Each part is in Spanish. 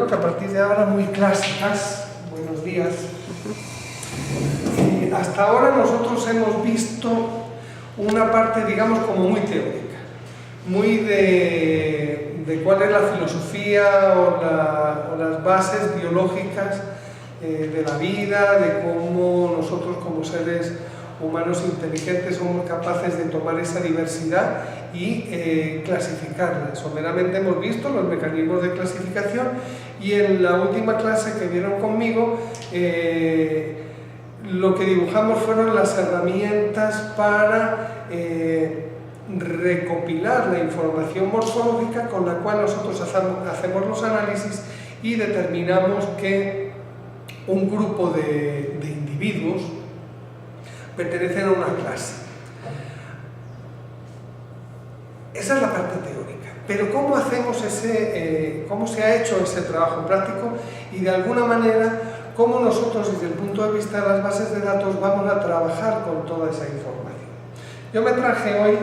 creo que a partir de ahora muy clásicas. Buenos días. Hasta ahora nosotros hemos visto una parte, digamos, como muy teórica, muy de cuál es la filosofía o las bases biológicas de la vida, de cómo nosotros como seres humanos inteligentes somos capaces de tomar esa diversidad y clasificarla. Someramente hemos visto los mecanismos de clasificación y en la última clase que vieron conmigo lo que dibujamos fueron las herramientas para recopilar la información morfológica con la cual nosotros hacemos los análisis y determinamos que un grupo de individuos pertenecen a una clase. Esa es la parte teórica. Pero ¿cómo hacemos cómo se ha hecho ese trabajo práctico? Y de alguna manera, ¿cómo nosotros desde el punto de vista de las bases de datos vamos a trabajar con toda esa información? Yo me traje hoy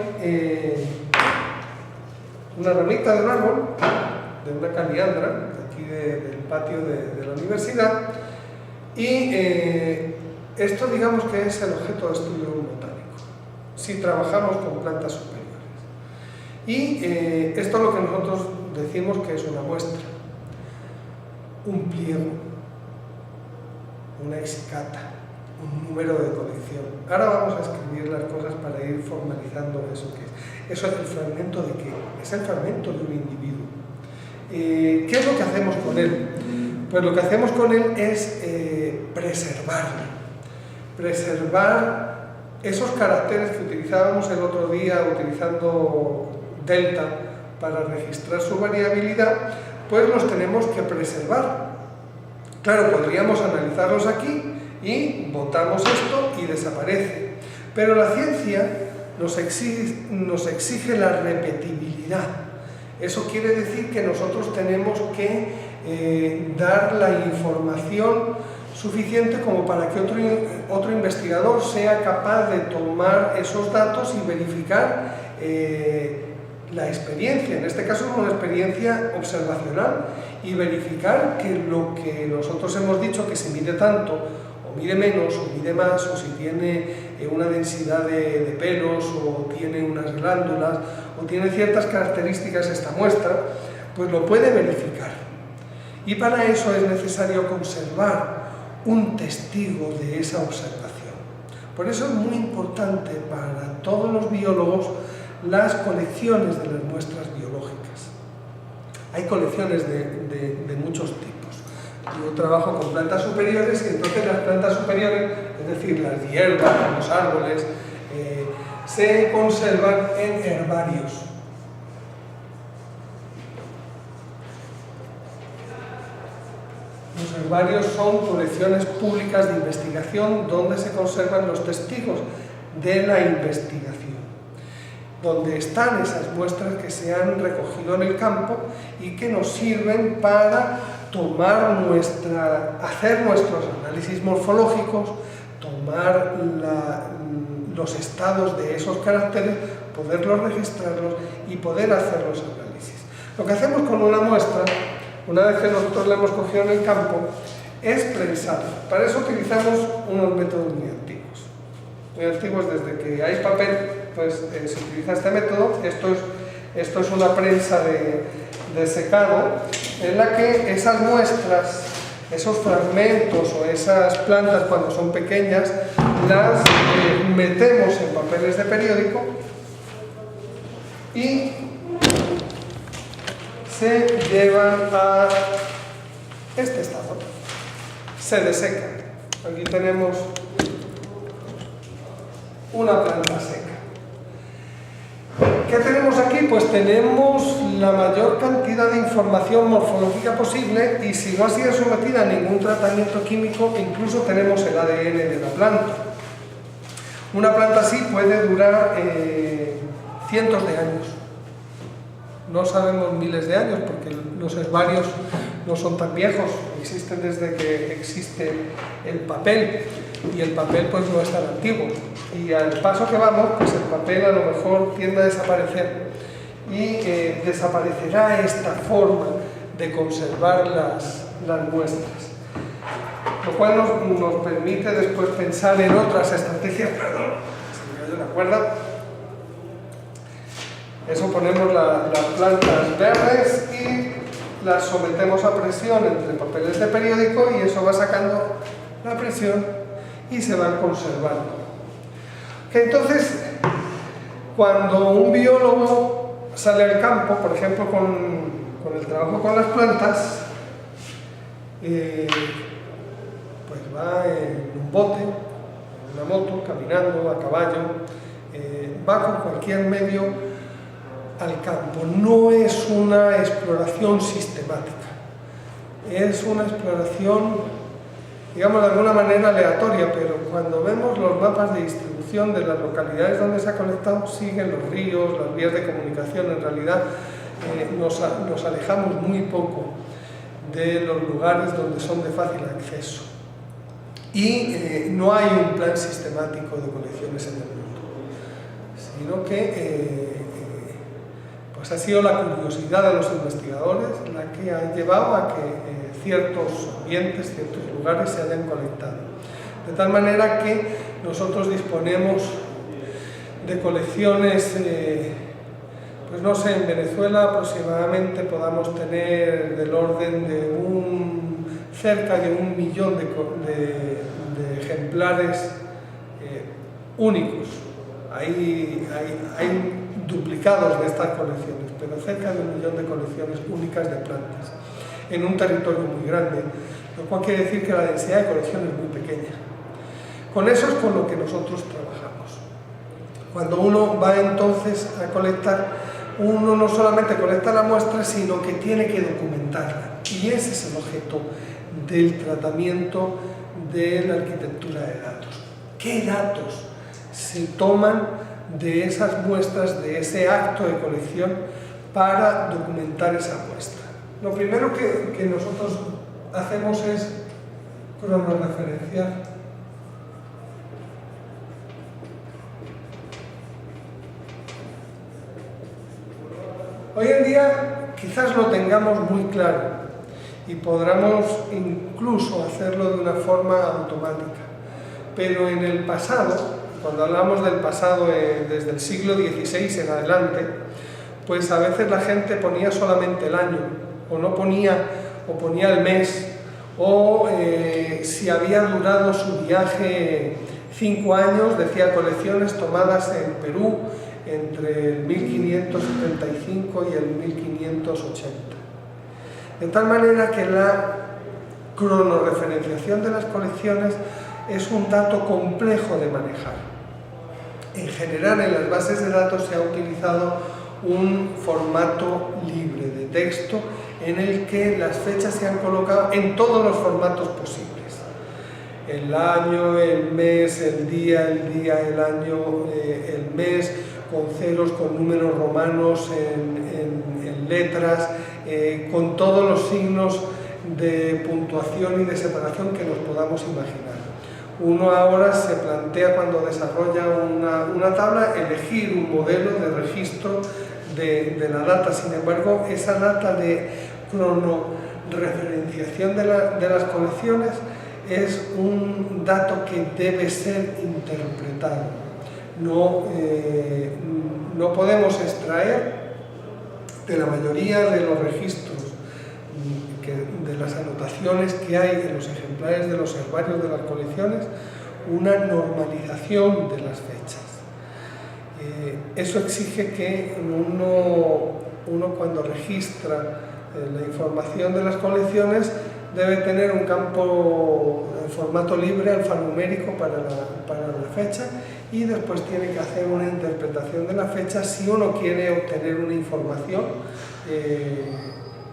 una ramita de un árbol, de una caliandra, de aquí del patio de la universidad, y esto digamos que es el objeto de estudio de un botánico, si trabajamos con plantas superiores. Y esto es lo que nosotros decimos que es una muestra, un pliego, una exicata, un número de colección. Ahora vamos a escribir las cosas para ir formalizando eso que es. Eso es el fragmento de qué? Es el fragmento de un individuo. ¿Qué es lo que hacemos con él? Pues lo que hacemos con él es preservarlo. Preservar esos caracteres que utilizábamos el otro día utilizando delta para registrar su variabilidad, pues los tenemos que preservar. Claro, podríamos analizarlos aquí y botamos esto y desaparece, pero la ciencia nos exige la repetibilidad. Eso quiere decir que nosotros tenemos que dar la información suficiente como para que otro investigador sea capaz de tomar esos datos y verificar la experiencia, en este caso una experiencia observacional, y verificar que lo que nosotros hemos dicho que se mide tanto, o mide menos, o mide más, o si tiene una densidad de pelos, o tiene unas glándulas, o tiene ciertas características esta muestra, pues lo puede verificar. Y para eso es necesario conservar un testigo de esa observación. Por eso es muy importante para todos los biólogos las colecciones de las muestras biológicas. Hay colecciones de muchos tipos. Yo trabajo con plantas superiores y entonces las plantas superiores, es decir, las hierbas, los árboles, se conservan en herbarios. Los herbarios son colecciones públicas de investigación donde se conservan los testigos de la investigación, donde están esas muestras que se han recogido en el campo y que nos sirven para hacer nuestros análisis morfológicos, tomar los estados de esos caracteres, poderlos registrarlos y poder hacer los análisis. Lo que hacemos con una muestra, una vez que nosotros la hemos cogido en el campo, es prensarla. Para eso utilizamos unos métodos muy antiguos. Muy antiguos, desde que hay papel, pues se utiliza este método. Esto es una prensa de secado, en la que esas muestras, esos fragmentos o esas plantas cuando son pequeñas, las metemos en papeles de periódico y se llevan a este estado, se desecan. Aquí tenemos una planta seca. ¿Qué tenemos aquí? Pues tenemos la mayor cantidad de información morfológica posible y si no ha sido sometida a ningún tratamiento químico, incluso tenemos el ADN de la planta. Una planta así puede durar cientos de años. No sabemos miles de años porque los herbarios no son tan viejos, existen desde que existe el papel y el papel pues no es tan antiguo y al paso que vamos pues el papel a lo mejor tiende a desaparecer y desaparecerá esta forma de conservar las muestras. Lo cual nos permite después pensar en otras estrategias, perdón, se me cayó la cuerda. Eso ponemos las plantas verdes y las sometemos a presión entre papeles de periódico y eso va sacando la presión y se van conservando. Entonces, cuando un biólogo sale al campo, por ejemplo con el trabajo con las plantas, pues va en un bote, en una moto, caminando, a caballo, va con cualquier medio al campo. No es una exploración sistemática, es una exploración, digamos, de alguna manera aleatoria, pero cuando vemos los mapas de distribución de las localidades donde se ha colectado, siguen los ríos, las vías de comunicación. En realidad nos alejamos muy poco de los lugares donde son de fácil acceso y no hay un plan sistemático de colecciones en el mundo, sino que pues ha sido la curiosidad de los investigadores la que ha llevado a que ciertos ambientes, ciertos lugares se hayan colectado. De tal manera que nosotros disponemos de colecciones, pues no sé, en Venezuela aproximadamente podamos tener del orden de cerca de 1 millón de ejemplares únicos. Hay duplicados de estas colecciones, pero cerca de 1 millón de colecciones únicas de plantas en un territorio muy grande, lo cual quiere decir que la densidad de colección es muy pequeña. Con eso es con lo que nosotros trabajamos. Cuando uno va entonces a colectar, uno no solamente colecta la muestra, sino que tiene que documentarla, y ese es el objeto del tratamiento de la arquitectura de datos. ¿Qué datos se toman de esas muestras, de ese acto de colección, para documentar esa muestra? Lo primero que nosotros hacemos es cronorreferenciar. Hoy en día quizás lo tengamos muy claro y podamos incluso hacerlo de una forma automática, pero en el pasado, cuando hablamos del pasado desde el siglo XVI en adelante, pues a veces la gente ponía solamente el año, o no ponía, o ponía el mes, o si había durado su viaje 5 años, decía colecciones tomadas en Perú entre el 1575 y el 1580. De tal manera que la cronorreferenciación de las colecciones es un dato complejo de manejar. En general, en las bases de datos se ha utilizado un formato libre de texto en el que las fechas se han colocado en todos los formatos posibles. El año, el mes, el día, el año, el mes, con ceros, con números romanos, en letras, con todos los signos de puntuación y de separación que nos podamos imaginar. Uno ahora se plantea, cuando desarrolla una tabla, elegir un modelo de registro de la data. Sin embargo, esa data de cronorreferenciación de las colecciones es un dato que debe ser interpretado. No podemos extraer de la mayoría de los registros, de las anotaciones que hay en los ejemplares de los herbarios de las colecciones, una normalización de las fechas. Eso exige que uno cuando registra la información de las colecciones debe tener un campo en formato libre alfanumérico para la fecha, y después tiene que hacer una interpretación de la fecha si uno quiere obtener una información,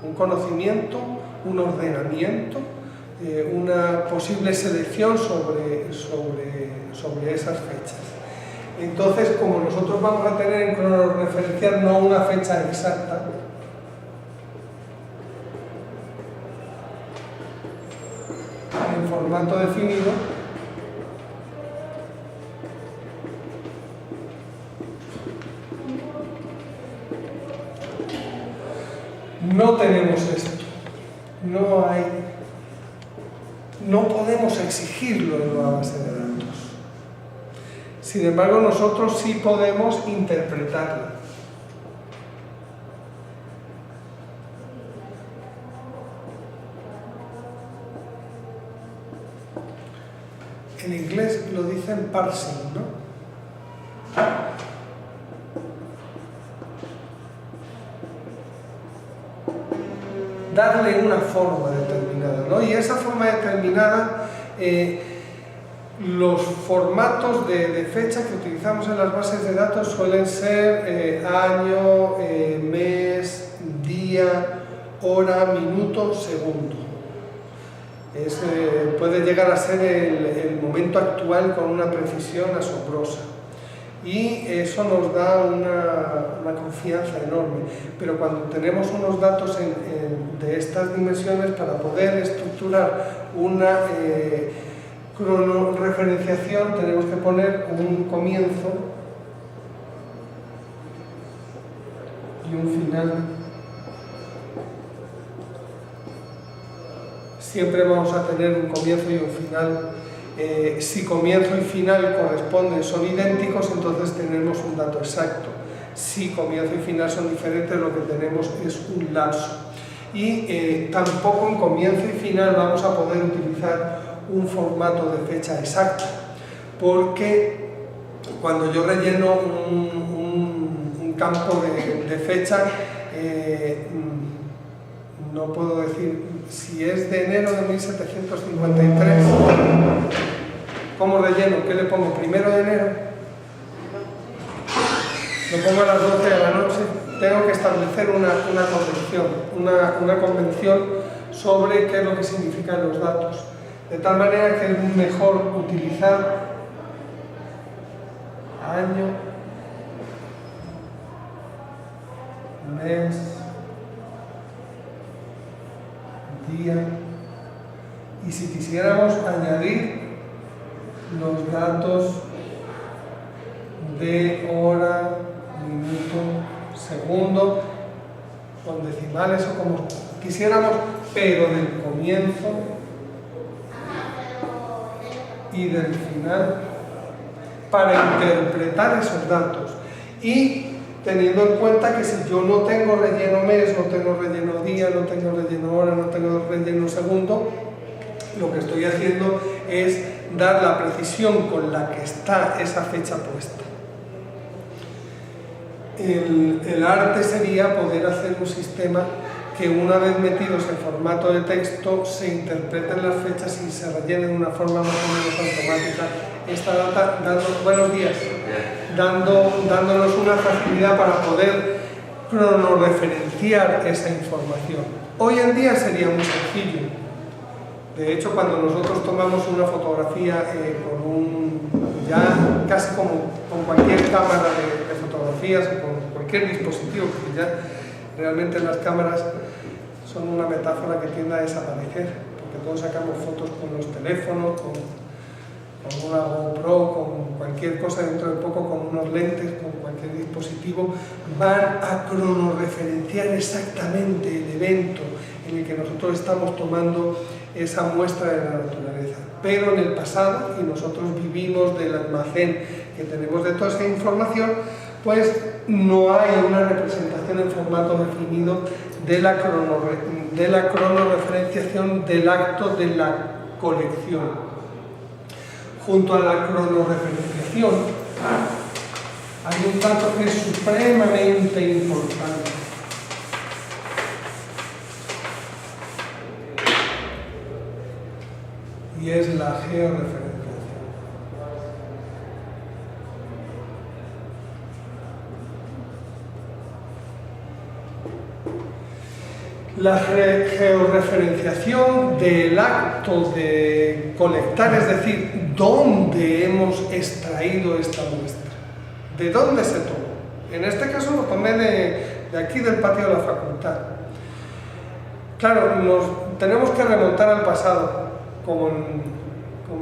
un conocimiento, un ordenamiento, una posible selección sobre esas fechas. Entonces, como nosotros vamos a tener en cronorreferenciar no una fecha exacta, en formato definido, no tenemos esto. no podemos exigirlo en una base de datos. Sin embargo, nosotros sí podemos interpretarla. En inglés lo dicen parsing, ¿no? Darle una forma determinada, ¿no? Y esa forma determinada, los formatos de fecha que utilizamos en las bases de datos suelen ser año, mes, día, hora, minuto, segundo. Puede llegar a ser el momento actual con una precisión asombrosa. Y eso nos da una confianza enorme, pero cuando tenemos unos datos de estas dimensiones, para poder estructurar una cronoreferenciación tenemos que poner un comienzo y un final. Siempre vamos a tener un comienzo y un final. Si comienzo y final corresponden, son idénticos, entonces tenemos un dato exacto. Si comienzo y final son diferentes, lo que tenemos es un lapso. Y tampoco en comienzo y final vamos a poder utilizar un formato de fecha exacta, porque cuando yo relleno un campo de fecha, no puedo decir si es de enero de 1753, ¿cómo relleno? ¿Qué le pongo? ¿Primero de enero? Lo pongo a las 12 de la noche. Tengo que establecer una convención sobre qué es lo que significan los datos, de tal manera que es mejor utilizar año, mes, día, y si quisiéramos añadir los datos de hora, minuto, segundo, con decimales o como quisiéramos, pero del comienzo y del final, para interpretar esos datos. Y teniendo en cuenta que si yo no tengo relleno mes, no tengo relleno día, no tengo relleno hora, no tengo relleno segundo, lo que estoy haciendo es dar la precisión con la que está esa fecha puesta. El arte sería poder hacer un sistema que, una vez metidos en formato de texto, se interpreten las fechas y se rellenen de una forma más o menos automática esta data, buenos días, dándonos una facilidad para poder cronoreferenciar esa información. Hoy en día sería muy sencillo. De hecho, cuando nosotros tomamos una fotografía ya casi como con cualquier cámara de fotografías o con cualquier dispositivo, porque ya realmente las cámaras son una metáfora que tiende a desaparecer, porque todos sacamos fotos con los teléfonos, con una GoPro, con cualquier cosa, dentro de poco con unos lentes, con cualquier dispositivo, van a cronoreferenciar exactamente el evento en el que nosotros estamos tomando esa muestra de la naturaleza. Pero en el pasado, y nosotros vivimos del almacén que tenemos de toda esa información, pues no hay una representación en formato definido de la cronoreferenciación del acto de la colección. Junto a la cronoreferenciación hay un dato que es supremamente importante. Y es la georreferenciación. La georreferenciación del acto de colectar, es decir, dónde hemos extraído esta muestra, de dónde se tomó. En este caso lo tomé de aquí del patio de la facultad. Claro, nos tenemos que remontar al pasado, como en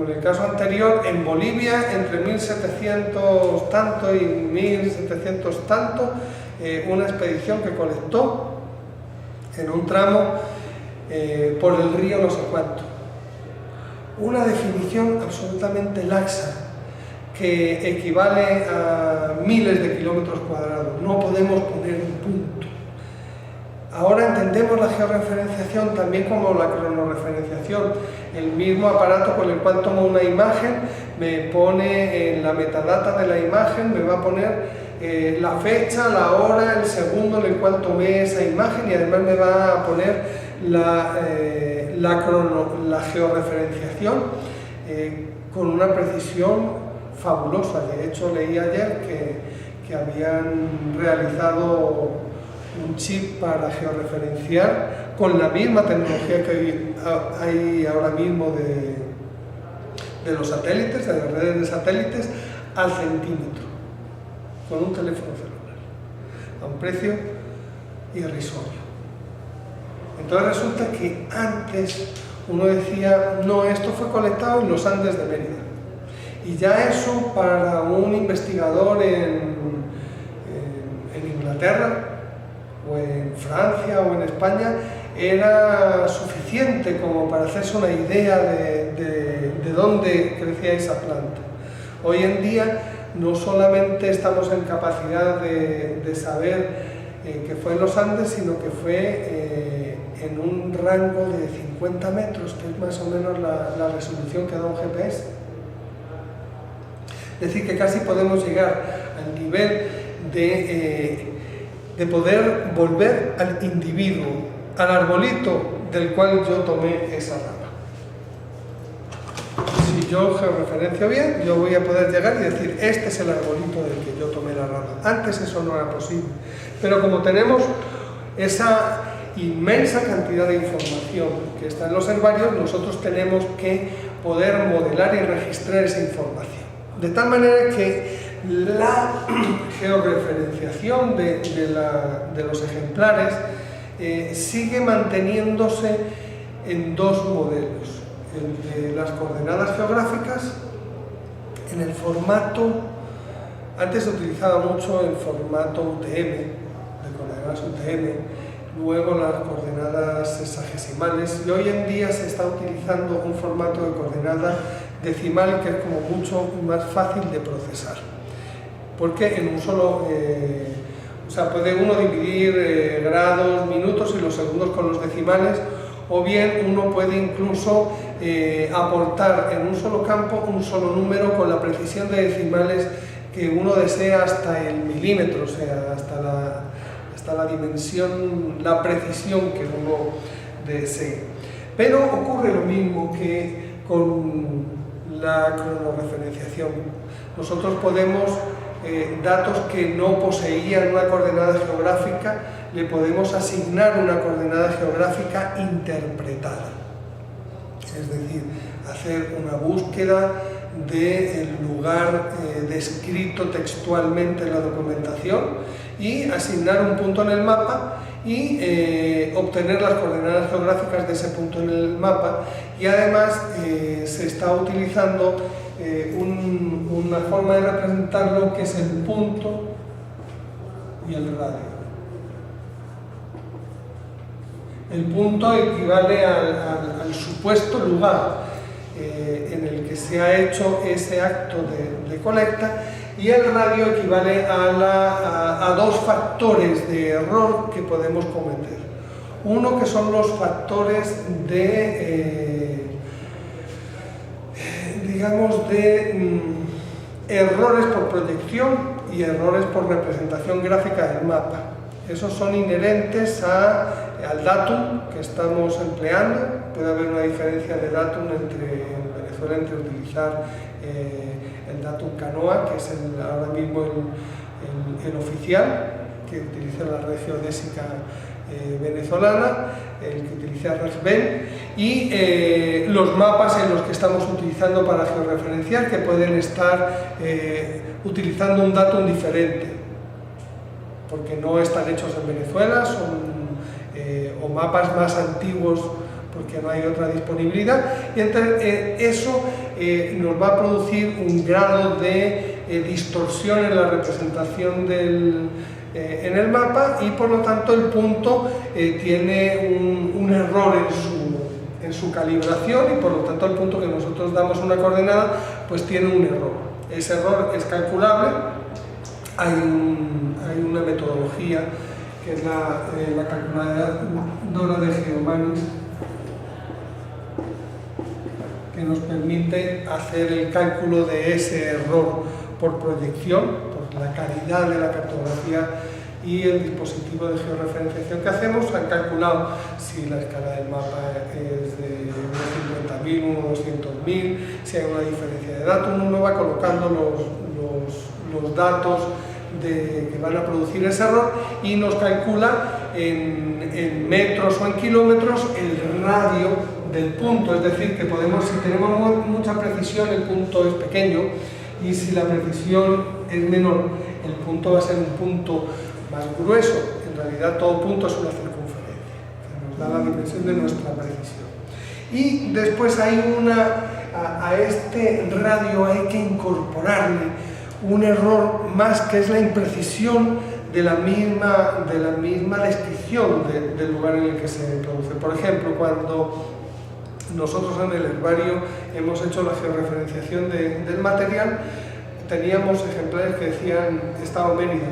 el caso anterior. En Bolivia, entre 1700 tanto y 1700 tanto, una expedición que colectó en un tramo por el río no sé cuánto. Una definición absolutamente laxa que equivale a miles de kilómetros cuadrados. No podemos poner un punto. Ahora entendemos la georreferenciación también como la cronorreferenciación, el mismo aparato con el cual tomo una imagen, me pone en la metadata de la imagen, me va a poner la fecha, la hora, el segundo en el cual tomé esa imagen y además me va a poner la georreferenciación con una precisión fabulosa. De hecho, leí ayer que habían realizado un chip para georreferenciar con la misma tecnología que hay ahora mismo de los satélites, de las redes de satélites, al centímetro, con un teléfono celular, a un precio irrisorio. Entonces resulta que antes uno decía, no, esto fue colectado en los Andes de Mérida, y ya eso para un investigador en Inglaterra, o en Francia o en España, era suficiente como para hacerse una idea de dónde crecía esa planta. Hoy en día no solamente estamos en capacidad de saber que fue en los Andes, sino que fue en un rango de 50 metros, que es más o menos la resolución que da un GPS. Es decir, que casi podemos llegar al nivel de poder volver al individuo, al arbolito del cual yo tomé esa rama. Si yo georreferencio bien, yo voy a poder llegar y decir, este es el arbolito del que yo tomé la rama. Antes eso no era posible. Pero como tenemos esa inmensa cantidad de información que está en los herbarios, nosotros tenemos que poder modelar y registrar esa información. De tal manera que la georreferenciación de los ejemplares sigue manteniéndose en dos modelos: el de las coordenadas geográficas en el formato, antes se utilizaba mucho el formato UTM, de coordenadas UTM, luego las coordenadas sexagesimales, y hoy en día se está utilizando un formato de coordenada decimal que es como mucho más fácil de procesar, porque en un solo, o sea, puede uno dividir grados, minutos y los segundos con los decimales, o bien uno puede incluso aportar en un solo campo un solo número con la precisión de decimales que uno desea hasta el milímetro, o sea, hasta la dimensión, la precisión que uno desee. Pero ocurre lo mismo que con la cronorreferenciación. Nosotros podemos, datos que no poseían una coordenada geográfica, le podemos asignar una coordenada geográfica interpretada. Es decir, hacer una búsqueda del lugar descrito textualmente en la documentación y asignar un punto en el mapa y obtener las coordenadas geográficas de ese punto en el mapa, y además se está utilizando una forma de representarlo que es el punto y el radio. El punto equivale al supuesto lugar en el que se ha hecho ese acto de colecta, y el radio equivale a dos factores de error que podemos cometer. Uno, que son los factores de, digamos, de errores por proyección y errores por representación gráfica del mapa. Esos son inherentes al datum que estamos empleando. Puede haber una diferencia de datum en Venezuela entre utilizar el datum canoa, que es ahora mismo el oficial, que utiliza la red geodésica venezolana, el que utiliza RegBen, y los mapas en los que estamos utilizando para georreferenciar, que pueden estar utilizando un datum diferente, porque no están hechos en Venezuela, son o mapas más antiguos porque no hay otra disponibilidad, y entonces eso nos va a producir un grado de distorsión en la representación del en el mapa, y por lo tanto el punto tiene un error en su calibración, y por lo tanto el punto que nosotros damos una coordenada pues tiene un error. Ese error es calculable. Hay una metodología que es la calculadora de Geomanis, que nos permite hacer el cálculo de ese error por proyección, por la calidad de la cartografía y el dispositivo de georreferenciación que hacemos. Han calculado si la escala del mapa es de unos 50.000, unos 200.000, si hay una diferencia de datos. Uno va colocando los datos que van a producir ese error, y nos calcula en metros o en kilómetros el radio del punto. Es decir, que si tenemos mucha precisión, el punto es pequeño, y si la precisión es menor, el punto va a ser un punto más grueso. En realidad todo punto es una circunferencia, que nos da la dimensión de nuestra precisión. Y después hay a este radio hay que incorporarle un error más, que es la imprecisión de la misma descripción del lugar en el que se produce. Por ejemplo, cuando nosotros en el herbario hemos hecho la georreferenciación del material, teníamos ejemplares que decían Estado Mérida.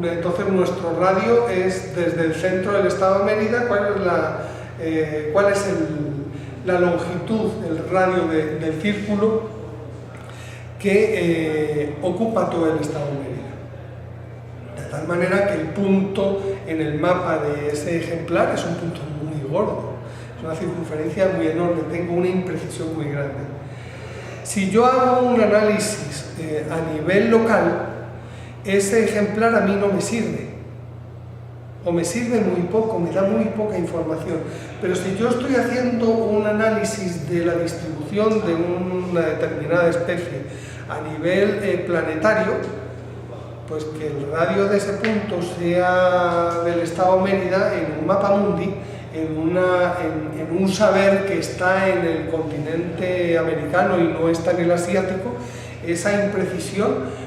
Entonces nuestro radio es desde el centro del Estado Mérida. ¿Cuál es la longitud, el radio del círculo que ocupa todo el Estado Mérida? De tal manera que el punto en el mapa de ese ejemplar es un punto muy gordo, es una circunferencia muy enorme, tengo una imprecisión muy grande. Si yo hago un análisis a nivel local, ese ejemplar a mí no me sirve, o me sirve muy poco, me da muy poca información. Pero si yo estoy haciendo un análisis de la distribución de una determinada especie a nivel planetario, pues que el radio de ese punto sea del Estado Mérida en un mapa mundi, en un saber que está en el continente americano y no está en el asiático, esa imprecisión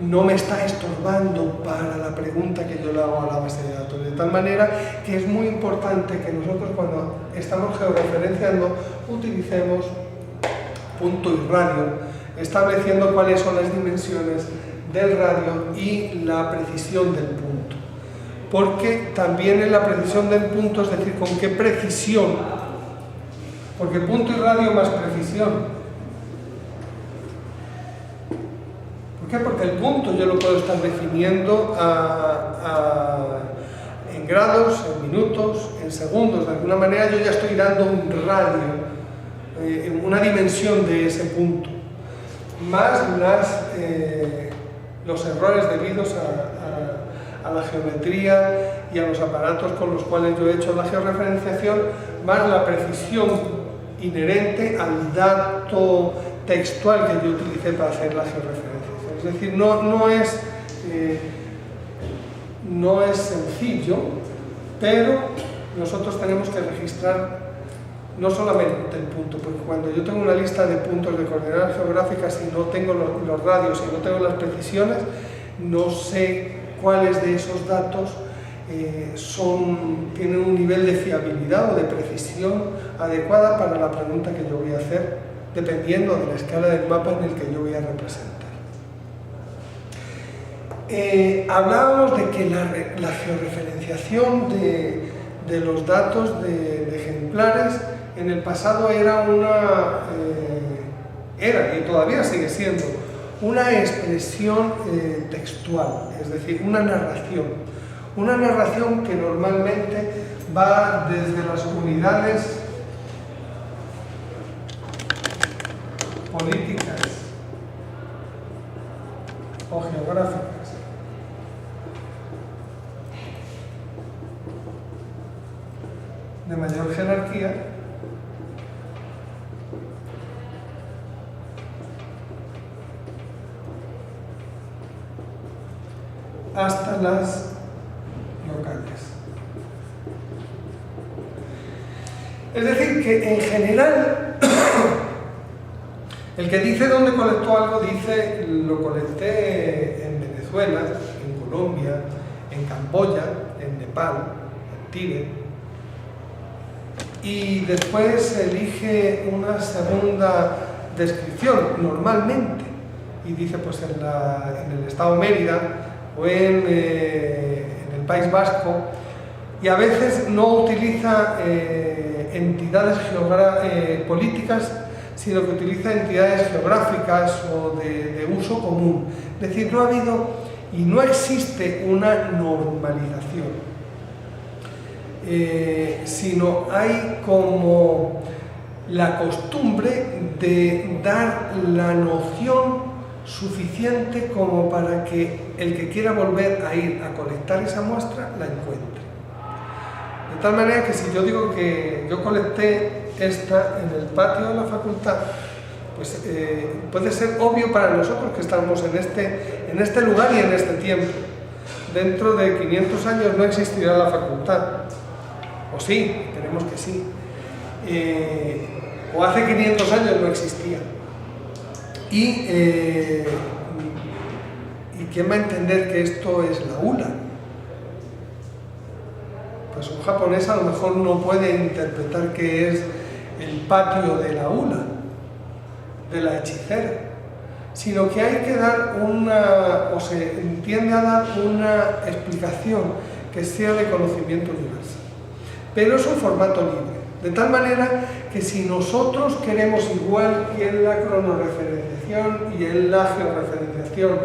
no me está estorbando para la pregunta que yo le hago a la base de datos. De tal manera que es muy importante que nosotros, cuando estamos georreferenciando, utilicemos punto y radio, estableciendo cuáles son las dimensiones del radio y la precisión del punto. Porque también en la precisión del punto, es decir, con qué precisión, porque punto y radio más precisión. ¿Por qué? Porque el punto yo lo puedo estar definiendo en grados, en minutos, en segundos. De alguna manera yo ya estoy dando un radio, una dimensión de ese punto, más los errores debidos a la geometría y a los aparatos con los cuales yo he hecho la georreferenciación, más la precisión inherente al dato textual que yo utilicé para hacer la georreferenciación. Es decir, no es sencillo, pero nosotros tenemos que registrar no solamente el punto, porque cuando yo tengo una lista de puntos de coordenadas geográficas y no tengo los radios y no tengo las precisiones, no sé cuáles de esos datos tienen un nivel de fiabilidad o de precisión adecuada para la pregunta que yo voy a hacer, dependiendo de la escala del mapa en el que yo voy a representar. Hablábamos de que la georreferenciación de los datos de ejemplares en el pasado era y todavía sigue siendo una expresión textual, es decir, una narración que normalmente va desde las unidades políticas o geográficas de mayor jerarquía hasta las locales. Es decir, que en general el que dice dónde colectó algo dice lo colecté en Venezuela. Venezuela, en Colombia, en Camboya, en Nepal, en Tíbet. Y después se elige una segunda descripción, normalmente, y dice pues en el estado Mérida o en el País Vasco, y a veces no utiliza entidades políticas, sino que utiliza entidades geográficas o de uso común. Es decir, no ha habido y no existe una normalización, sino hay como la costumbre de dar la noción suficiente como para que el que quiera volver a ir a colectar esa muestra la encuentre. De tal manera que si yo digo que yo colecté esta en el patio de la facultad, pues puede ser obvio para nosotros que estamos en este lugar y en este tiempo. Dentro de 500 años no existirá la facultad, o sí, esperemos que sí, o hace 500 años no existía. Y ¿quién va a entender que esto es la ULA? Pues un japonés a lo mejor no puede interpretar que es el patio de la ULA, de la hechicera, sino que hay que dar o se entiende a dar una explicación que sea de conocimiento universal. Pero es un formato libre, de tal manera que si nosotros queremos, igual que en la cronorreferenciación y en la georreferenciación,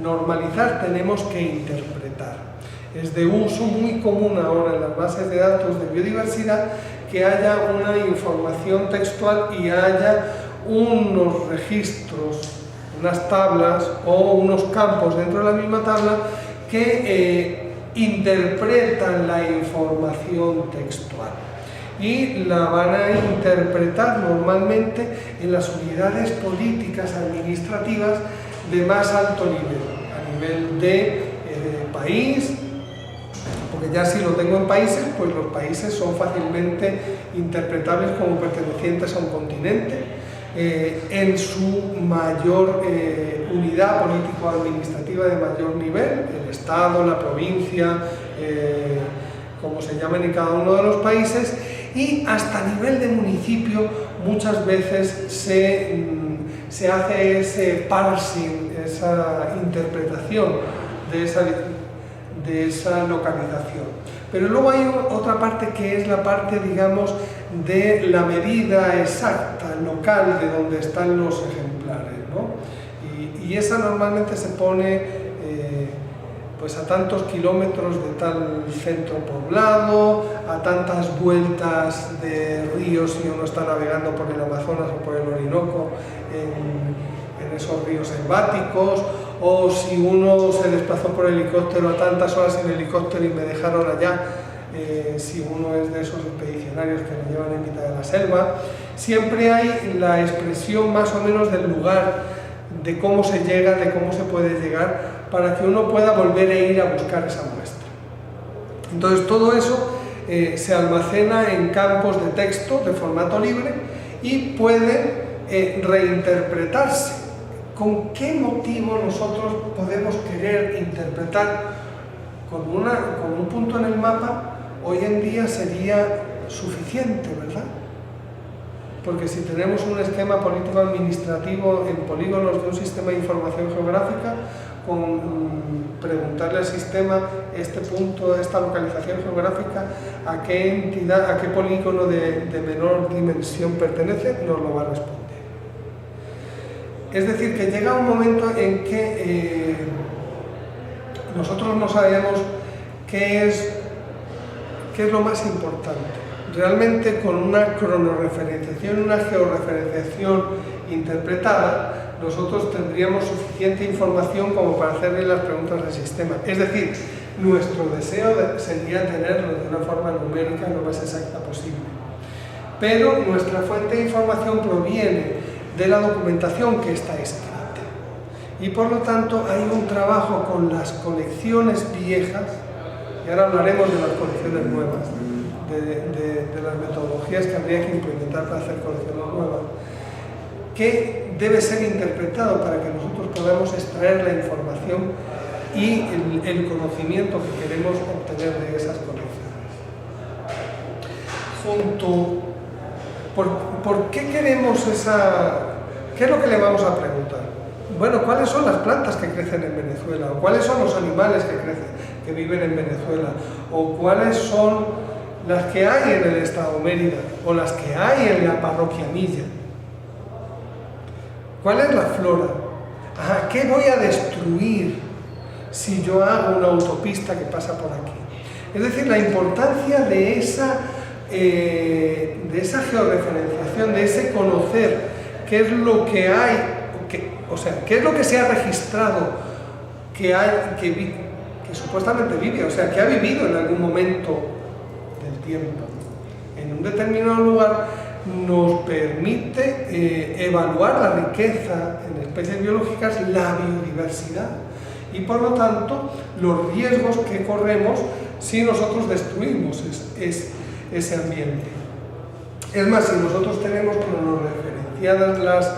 normalizar, tenemos que interpretar. Es de uso muy común ahora en las bases de datos de biodiversidad que haya una información textual y haya unos registros, unas tablas o unos campos dentro de la misma tabla que interpretan la información textual y la van a interpretar normalmente en las unidades políticas administrativas de más alto nivel, a nivel de país, porque ya si lo tengo en países, pues los países son fácilmente interpretables como pertenecientes a un continente, en su mayor unidad político-administrativa de mayor nivel, el Estado, la provincia, como se llamen en cada uno de los países, y hasta nivel de municipio muchas veces se hace ese parsing, esa interpretación de esa localización. Pero luego hay otra parte que es la parte, digamos, de la medida exacta, local, de donde están los ejemplares, ¿no? Y esa normalmente se pone pues a tantos kilómetros de tal centro poblado, a tantas vueltas de ríos si uno está navegando por el Amazonas o por el Orinoco en esos ríos selváticos, o si uno se desplazó por helicóptero a tantas horas en helicóptero y me dejaron allá, si uno es de esos expedicionarios que me llevan en mitad de la selva. Siempre hay la expresión más o menos del lugar, de cómo se llega, de cómo se puede llegar, para que uno pueda volver a ir a buscar esa muestra. Entonces todo eso se almacena en campos de texto de formato libre y puede reinterpretarse. ¿Con qué motivo nosotros podemos querer interpretar con un punto en el mapa? Hoy en día sería suficiente, ¿verdad? Porque si tenemos un esquema político-administrativo en polígonos de un sistema de información geográfica, con preguntarle al sistema este punto, esta localización geográfica, a qué entidad, a qué polígono de menor dimensión pertenece, nos lo va a responder. Es decir, que llega un momento en que nosotros no sabemos qué es lo más importante. Realmente con una cronorreferenciación, una georreferenciación interpretada, nosotros tendríamos suficiente información como para hacerle las preguntas del sistema. Es decir, nuestro deseo sería tenerlo de una forma numérica lo más exacta posible. Pero nuestra fuente de información proviene de la documentación que está escrita. Y por lo tanto hay un trabajo con las colecciones viejas, y ahora hablaremos de las colecciones nuevas, de las metodologías que habría que implementar para hacer colecciones nuevas, que debe ser interpretado para que nosotros podamos extraer la información y el conocimiento que queremos obtener de esas colecciones. ¿Por qué queremos esa? ¿Qué es lo que le vamos a preguntar? Bueno, ¿cuáles son las plantas que crecen en Venezuela? ¿O cuáles son los animales que viven en Venezuela? ¿O cuáles son las que hay en el estado Mérida? ¿O las que hay en la parroquia Milla? ¿Cuál es la flora? ¿Qué voy a destruir si yo hago una autopista que pasa por aquí? Es decir, la importancia de esa georreferenciación, de ese conocer qué es lo que hay, qué es lo que se ha registrado, que supuestamente vive, que ha vivido en algún momento del tiempo en un determinado lugar, nos permite evaluar la riqueza en especies biológicas, la biodiversidad y por lo tanto los riesgos que corremos si nosotros destruimos ese ambiente. Es más, si nosotros tenemos cronorreferenciadas las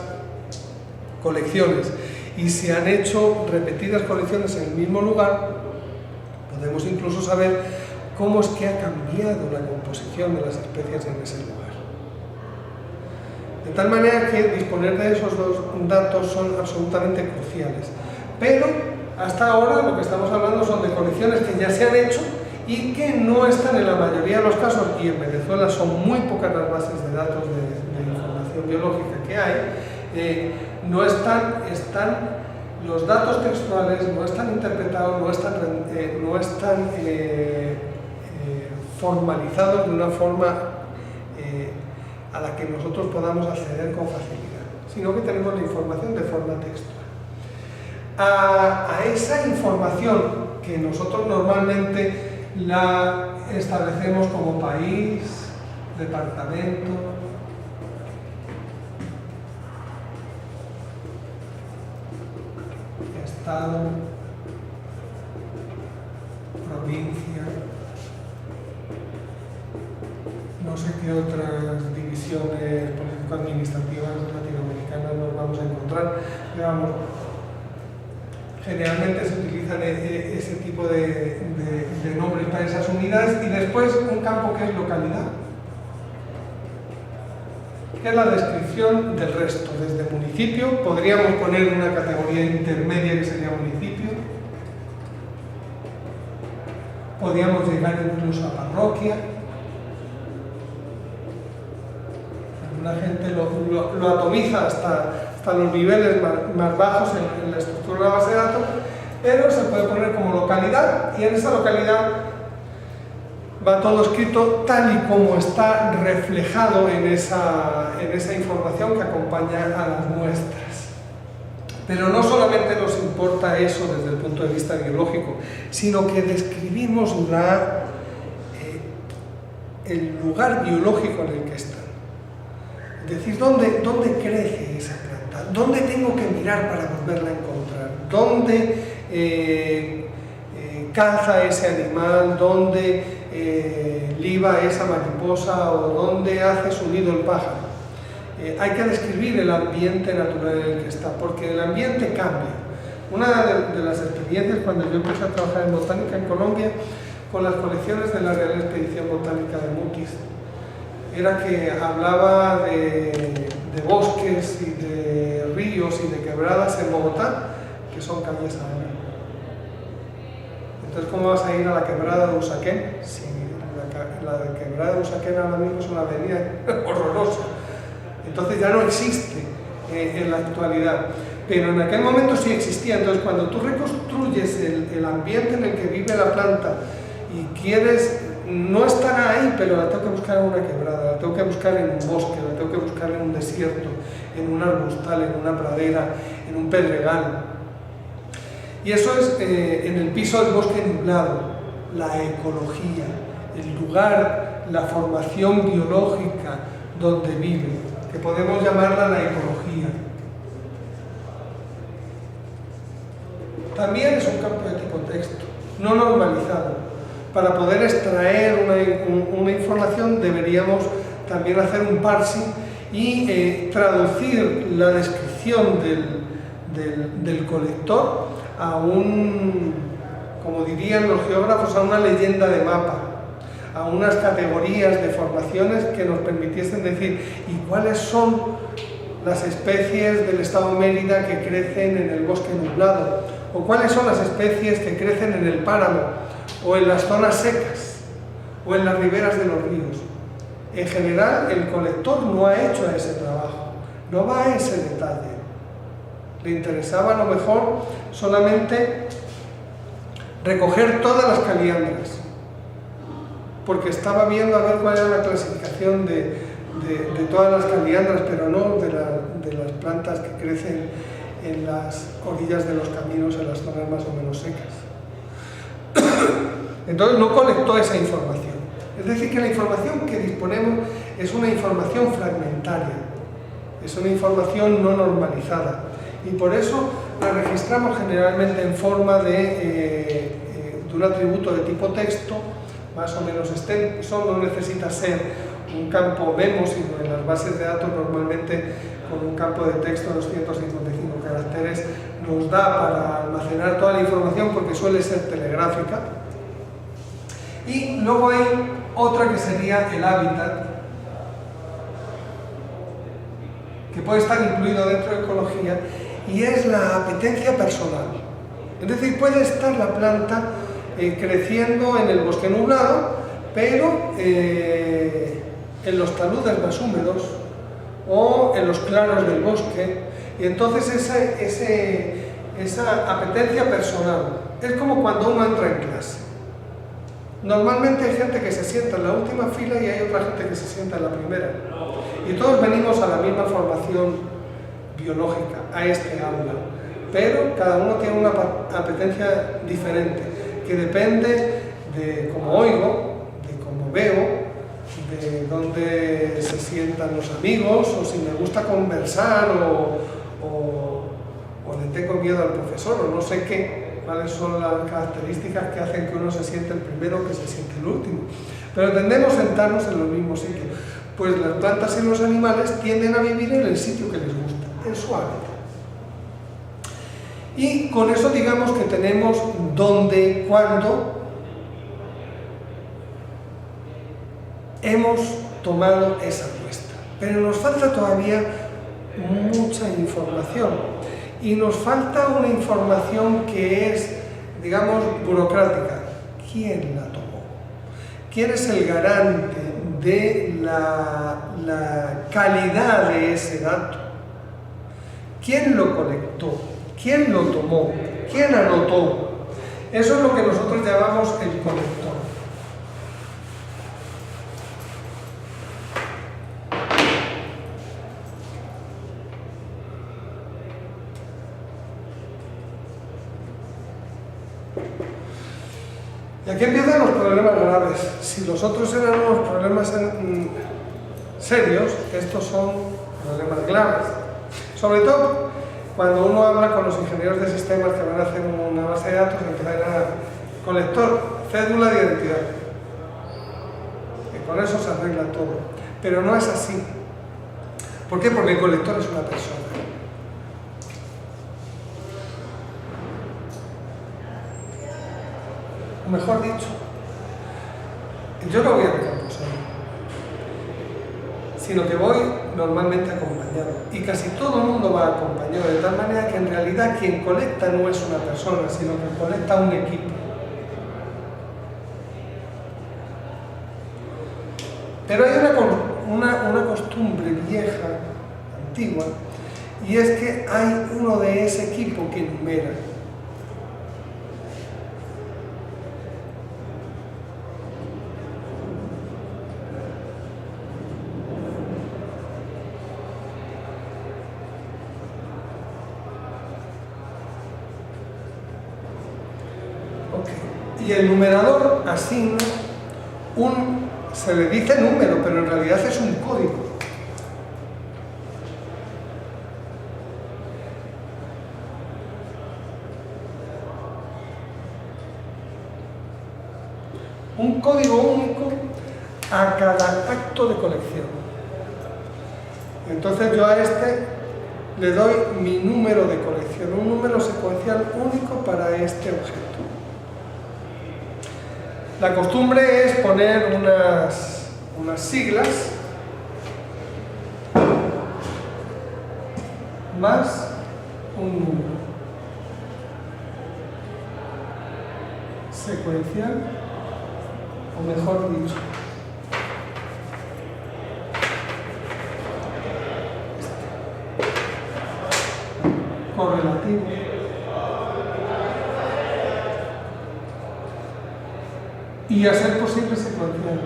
colecciones y se han hecho repetidas colecciones en el mismo lugar, podemos incluso saber cómo es que ha cambiado la composición de las especies en ese lugar. De tal manera que disponer de esos dos datos son absolutamente cruciales. Pero hasta ahora lo que estamos hablando son de colecciones que ya se han hecho y que no están en la mayoría de los casos, y en Venezuela son muy pocas las bases de datos de información biológica que hay, no están los datos textuales, no están interpretados, no están formalizados de una forma a la que nosotros podamos acceder con facilidad, sino que tenemos la información de forma textual. A esa información que nosotros normalmente la establecemos como país, departamento, estado, provincia, no sé qué otras divisiones político-administrativas latinoamericanas nos vamos a encontrar, pero vamos, generalmente se utilizan ese tipo de nombres para esas unidades, y después un campo que es localidad, que es la descripción del resto. Desde municipio podríamos poner una categoría intermedia que sería municipio, podríamos llegar incluso a parroquia. La gente lo atomiza hasta los niveles más bajos en la estructura de la base de datos, pero se puede poner como localidad, y en esa localidad va todo escrito tal y como está reflejado en esa información que acompaña a las muestras. Pero no solamente nos importa eso desde el punto de vista biológico, sino que describimos el lugar biológico en el que está. Es decir, ¿dónde crece esa planta? ¿Dónde tengo que mirar para volverla a encontrar? ¿Dónde caza ese animal? ¿Dónde liba esa mariposa? ¿O dónde hace su nido el pájaro? Hay que describir el ambiente natural en el que está, porque el ambiente cambia. Una de las experiencias cuando yo empecé a trabajar en botánica en Colombia, con las colecciones de la Real Expedición Botánica de Mutis, era que hablaba de bosques y de ríos y de quebradas en Bogotá, que son calles ahora. Entonces, ¿cómo vas a ir a la quebrada de Usaquén? Si la quebrada de Usaquén ahora mismo es una avenida horrorosa. Entonces ya no existe en la actualidad. Pero en aquel momento sí existía. Entonces, cuando tú reconstruyes el ambiente en el que vive la planta y quieres no estar ahí, pero la tengo que buscar en una quebrada, la tengo que buscar en un bosque, la tengo que buscar en un desierto, en un arbustal, en una pradera, en un pedregal. Y eso es en el piso del bosque nublado, la ecología, el lugar, la formación biológica donde vive, que podemos llamarla la ecología. También es un campo de tipo texto, no normalizado. Para poder extraer una información deberíamos también hacer un parsing y traducir la descripción del colector a un como dirían los geógrafos, a una leyenda de mapa, a unas categorías de formaciones que nos permitiesen decir ¿y cuáles son las especies del estado Mérida que crecen en el bosque nublado? ¿O cuáles son las especies que crecen en el páramo? ¿O en las zonas secas? ¿O en las riberas de los ríos? En general, el colector no ha hecho ese trabajo, no va a ese detalle. Le interesaba a lo mejor solamente recoger todas las caliandras, porque estaba viendo a ver cuál era la clasificación de todas las caliandras, pero no de las plantas que crecen en las orillas de los caminos, en las zonas más o menos secas. Entonces no colectó esa información. Es decir, que la información que disponemos es una información fragmentaria, es una información no normalizada, y por eso la registramos generalmente en forma de un atributo de tipo texto, más o menos extenso. No necesita ser un campo memo, sino en las bases de datos normalmente con un campo de texto de 255 caracteres nos da para almacenar toda la información, porque suele ser telegráfica. Y luego hay otra que sería el hábitat, que puede estar incluido dentro de ecología, y es la apetencia personal. Es decir, puede estar la planta creciendo en el bosque nublado, pero en los taludes más húmedos o en los claros del bosque, y entonces esa apetencia personal es como cuando uno entra en clase. Normalmente hay gente que se sienta en la última fila y hay otra gente que se sienta en la primera, y todos venimos a la misma formación biológica, a este aula, pero cada uno tiene una apetencia diferente, que depende de cómo oigo, de cómo veo, de dónde se sientan los amigos, o si me gusta conversar, o le tengo miedo al profesor, o no sé qué, cuáles son las características que hacen que uno se siente el primero, que se siente el último. Pero tendemos a sentarnos en los mismos sitios, pues las plantas y los animales tienden a vivir en el sitio que les gusta, en su hábitat. Y con eso digamos que tenemos dónde, cuándo hemos tomado esa muestra. Pero nos falta todavía mucha información, y nos falta una información que es, digamos, burocrática. ¿Quién la tomó? ¿Quién es el garante de la calidad de ese dato? ¿Quién lo colectó? ¿Quién lo tomó? ¿Quién anotó? Eso es lo que nosotros llamamos el colector. Y aquí empiezan los problemas graves. Si los otros eran unos problemas serios, estos son problemas graves. Sobre todo cuando uno habla con los ingenieros de sistemas que van a hacer una base de datos y empiezan a colector, cédula de identidad. Y con eso se arregla todo. Pero no es así. ¿Por qué? Porque el colector es una persona. O mejor dicho, yo no voy a campo solo, sino que voy normalmente acompañado, y casi todo el mundo va acompañado, de tal manera que en realidad quien colecta no es una persona, sino que colecta un equipo. Pero hay una costumbre vieja, antigua, y es que hay uno de ese equipo que numera. Y el numerador asigna se le dice número, pero en realidad es un código. Un código único a cada acto de colección. Entonces yo a este le doy mi número de colección, un número secuencial único para este objeto. La costumbre es poner unas siglas más un número secuencial, o mejor dicho, correlativo, y a ser posible secuencial.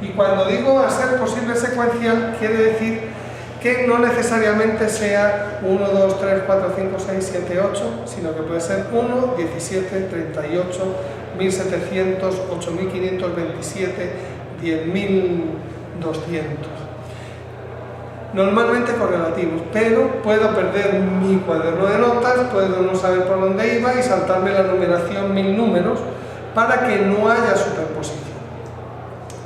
Y cuando digo a ser posible secuencial, quiere decir que no necesariamente sea 1, 2, 3, 4, 5, 6, 7, 8, sino que puede ser 1, 17, 38, 1700, 8527, 10200. Normalmente correlativos, pero puedo perder mi cuaderno de notas, puedo no saber por dónde iba y saltarme la numeración 1000 números para que no haya superposición.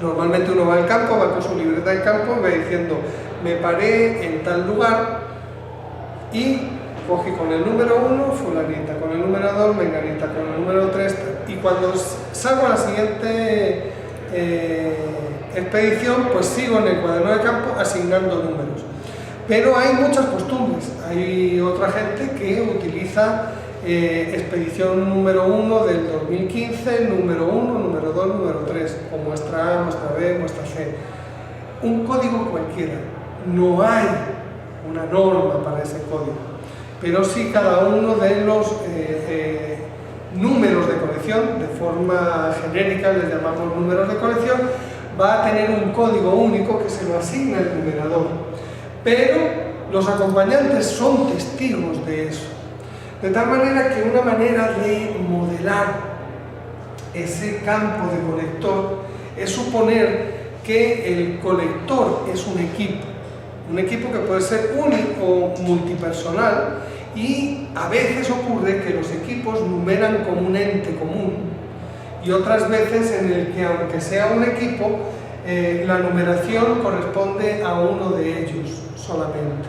Normalmente uno va al campo, va con su libreta de campo y va diciendo: me paré en tal lugar y cogí con el número 1 fulanita, con el número 2 menganita, con el número 3, y cuando salgo a la siguiente expedición, pues sigo en el cuaderno de campo asignando números. Pero hay muchas costumbres. Hay otra gente que utiliza expedición número 1 del 2015, número 1, número 2, número 3, o muestra A, muestra B, muestra C. Un código cualquiera. No hay una norma para ese código, pero sí cada uno de los números de colección, de forma genérica les llamamos números de colección, va a tener un código único que se lo asigna el numerador, pero los acompañantes son testigos de eso. De tal manera que una manera de modelar ese campo de colector es suponer que el colector es un equipo que puede ser único o multipersonal, y a veces ocurre que los equipos numeran como un ente común, y otras veces en el que, aunque sea un equipo, la numeración corresponde a uno de ellos solamente.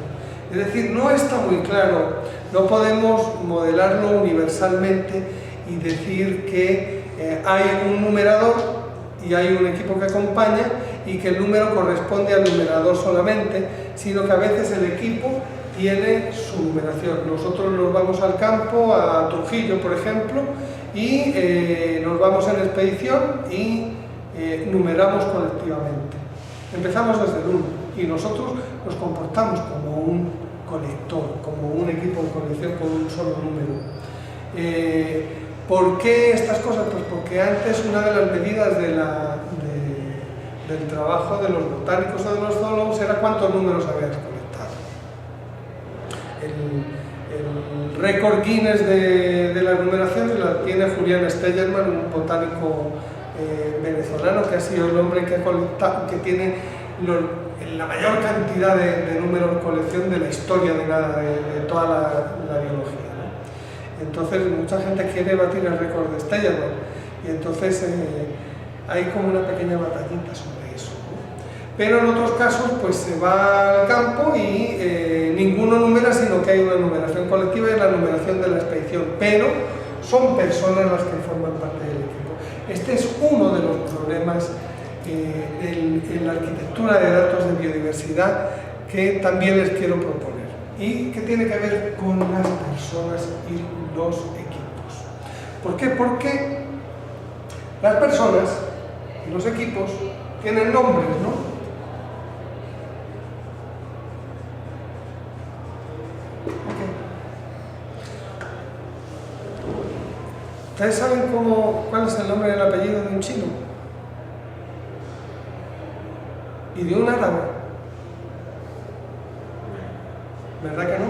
Es decir, no está muy claro, no podemos modelarlo universalmente y decir que hay un numerador y hay un equipo que acompaña y que el número corresponde al numerador solamente, sino que a veces el equipo tiene su numeración. Nosotros nos vamos al campo, a Trujillo por ejemplo, y nos vamos en expedición y numeramos colectivamente. Empezamos desde el 1 y nosotros nos comportamos como un colector, como un equipo de colección con un solo número. ¿Por qué estas cosas? Pues porque antes una de las medidas del trabajo de los botánicos o de los zoólogos era cuántos números habías colectado. El récord Guinness de las numeraciones la tiene Julian Stellerman, un botánico venezolano, que ha sido el hombre que tiene la mayor cantidad de números de colección de la historia de toda la biología, ¿no? Entonces mucha gente quiere batir el récord de Stellerman, y entonces hay como una pequeña batallita sobre eso, ¿no? Pero en otros casos pues se va al campo y ninguno numera, sino que hay una numeración colectiva y la numeración de la expedición, pero son personas las que forman parte del equipo. Este es uno de los problemas en la arquitectura de datos de biodiversidad que también les quiero proponer, y que tiene que ver con las personas y los equipos. ¿Por qué? Porque las personas y los equipos tienen nombres, ¿no? ¿Ustedes saben cuál es el nombre y el apellido de un chino? ¿Y de un árabe? ¿Verdad que no?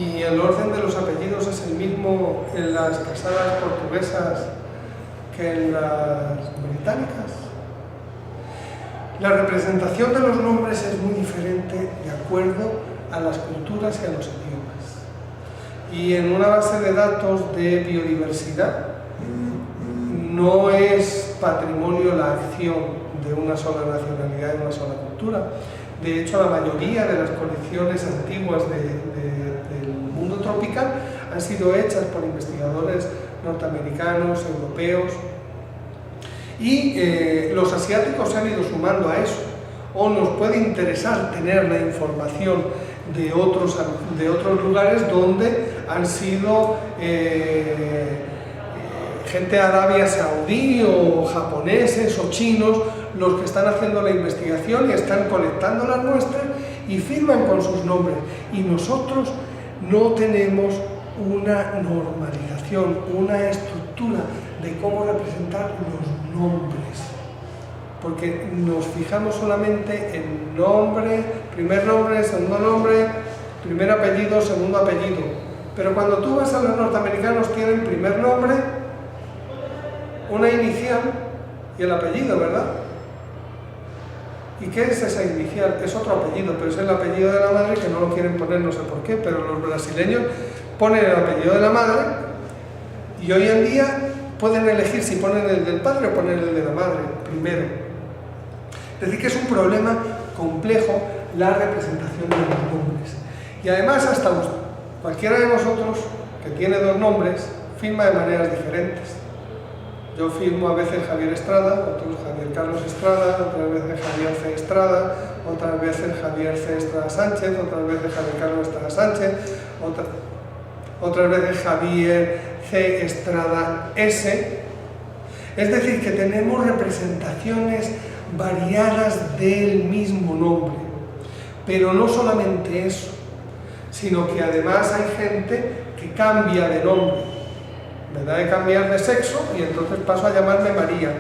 Y el orden de los apellidos es el mismo en las casadas portuguesas que en las británicas. La representación de los nombres es muy diferente de acuerdo a las culturas y a los idiomas. Y en una base de datos de biodiversidad no es patrimonio la acción de una sola nacionalidad, de una sola cultura. De hecho, la mayoría de las colecciones antiguas del mundo tropical han sido hechas por investigadores norteamericanos, europeos, y los asiáticos se han ido sumando a eso. O nos puede interesar tener la información de otros lugares donde han sido gente de Arabia Saudí o japoneses o chinos los que están haciendo la investigación y están colectando las muestras y firman con sus nombres. Y nosotros no tenemos una normalización, una estructura de cómo representar los nombres. Porque nos fijamos solamente en nombre, primer nombre, segundo nombre, primer apellido, segundo apellido. Pero cuando tú vas a los norteamericanos tienen primer nombre, una inicial y el apellido, ¿verdad? ¿Y qué es esa inicial? Es otro apellido, pero es el apellido de la madre que no lo quieren poner, no sé por qué, pero los brasileños ponen el apellido de la madre y hoy en día pueden elegir si ponen el del padre o ponen el de la madre primero. Es decir, que es un problema complejo la representación de los nombres. Y además, hasta cualquiera de nosotros que tiene dos nombres firma de maneras diferentes. Yo firmo a veces Javier Estrada, otros Javier Carlos Estrada, otras veces Javier C. Estrada, otras veces Javier C. Estrada Sánchez, otras veces Javier Carlos Estrada Sánchez, otras veces Javier C. Estrada S. Es decir, que tenemos representaciones variadas del mismo nombre. Pero no solamente eso, sino que además hay gente que cambia de nombre. Me da de cambiar de sexo y entonces paso a llamarme María,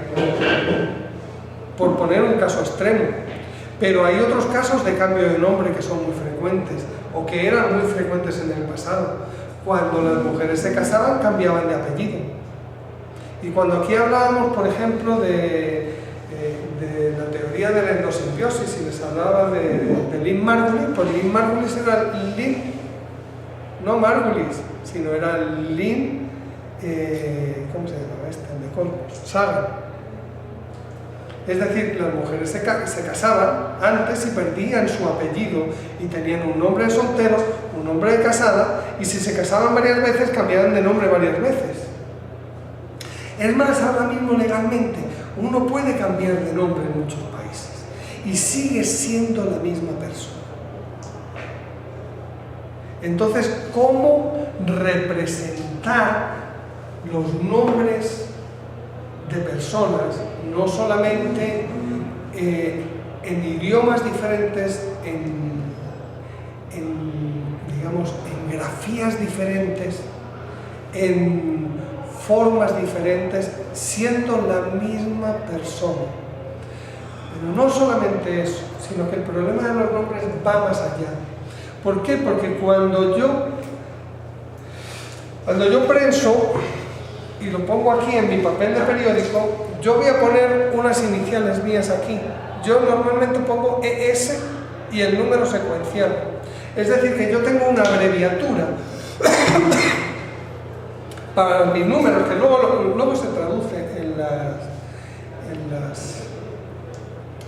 por poner un caso extremo. Pero hay otros casos de cambio de nombre que son muy frecuentes, o que eran muy frecuentes en el pasado. Cuando las mujeres se casaban, cambiaban de apellido. Y cuando aquí hablábamos, por ejemplo, de la teoría de la endosimbiosis, y les hablaba de Lynn Margulis, pues Lynn Margulis era Lynn, no Margulis, sino era Lynn, ¿cómo se llama este? Saga. Es decir, las mujeres se casaban antes y perdían su apellido y tenían un nombre de soltero, un nombre de casada, y si se casaban varias veces cambiaban de nombre varias veces. Es más, ahora mismo legalmente uno puede cambiar de nombre en muchos países y sigue siendo la misma persona. Entonces, ¿cómo representar los nombres de personas, no solamente en idiomas diferentes, digamos, en grafías diferentes, en formas diferentes, siendo la misma persona? Pero no solamente eso, sino que el problema de los nombres va más allá. ¿Por qué? Porque cuando yo prenso y lo pongo aquí en mi papel de periódico, yo voy a poner unas iniciales mías aquí. Yo normalmente pongo ES y el número secuencial. Es decir, que yo tengo una abreviatura para mis números, que luego se traduce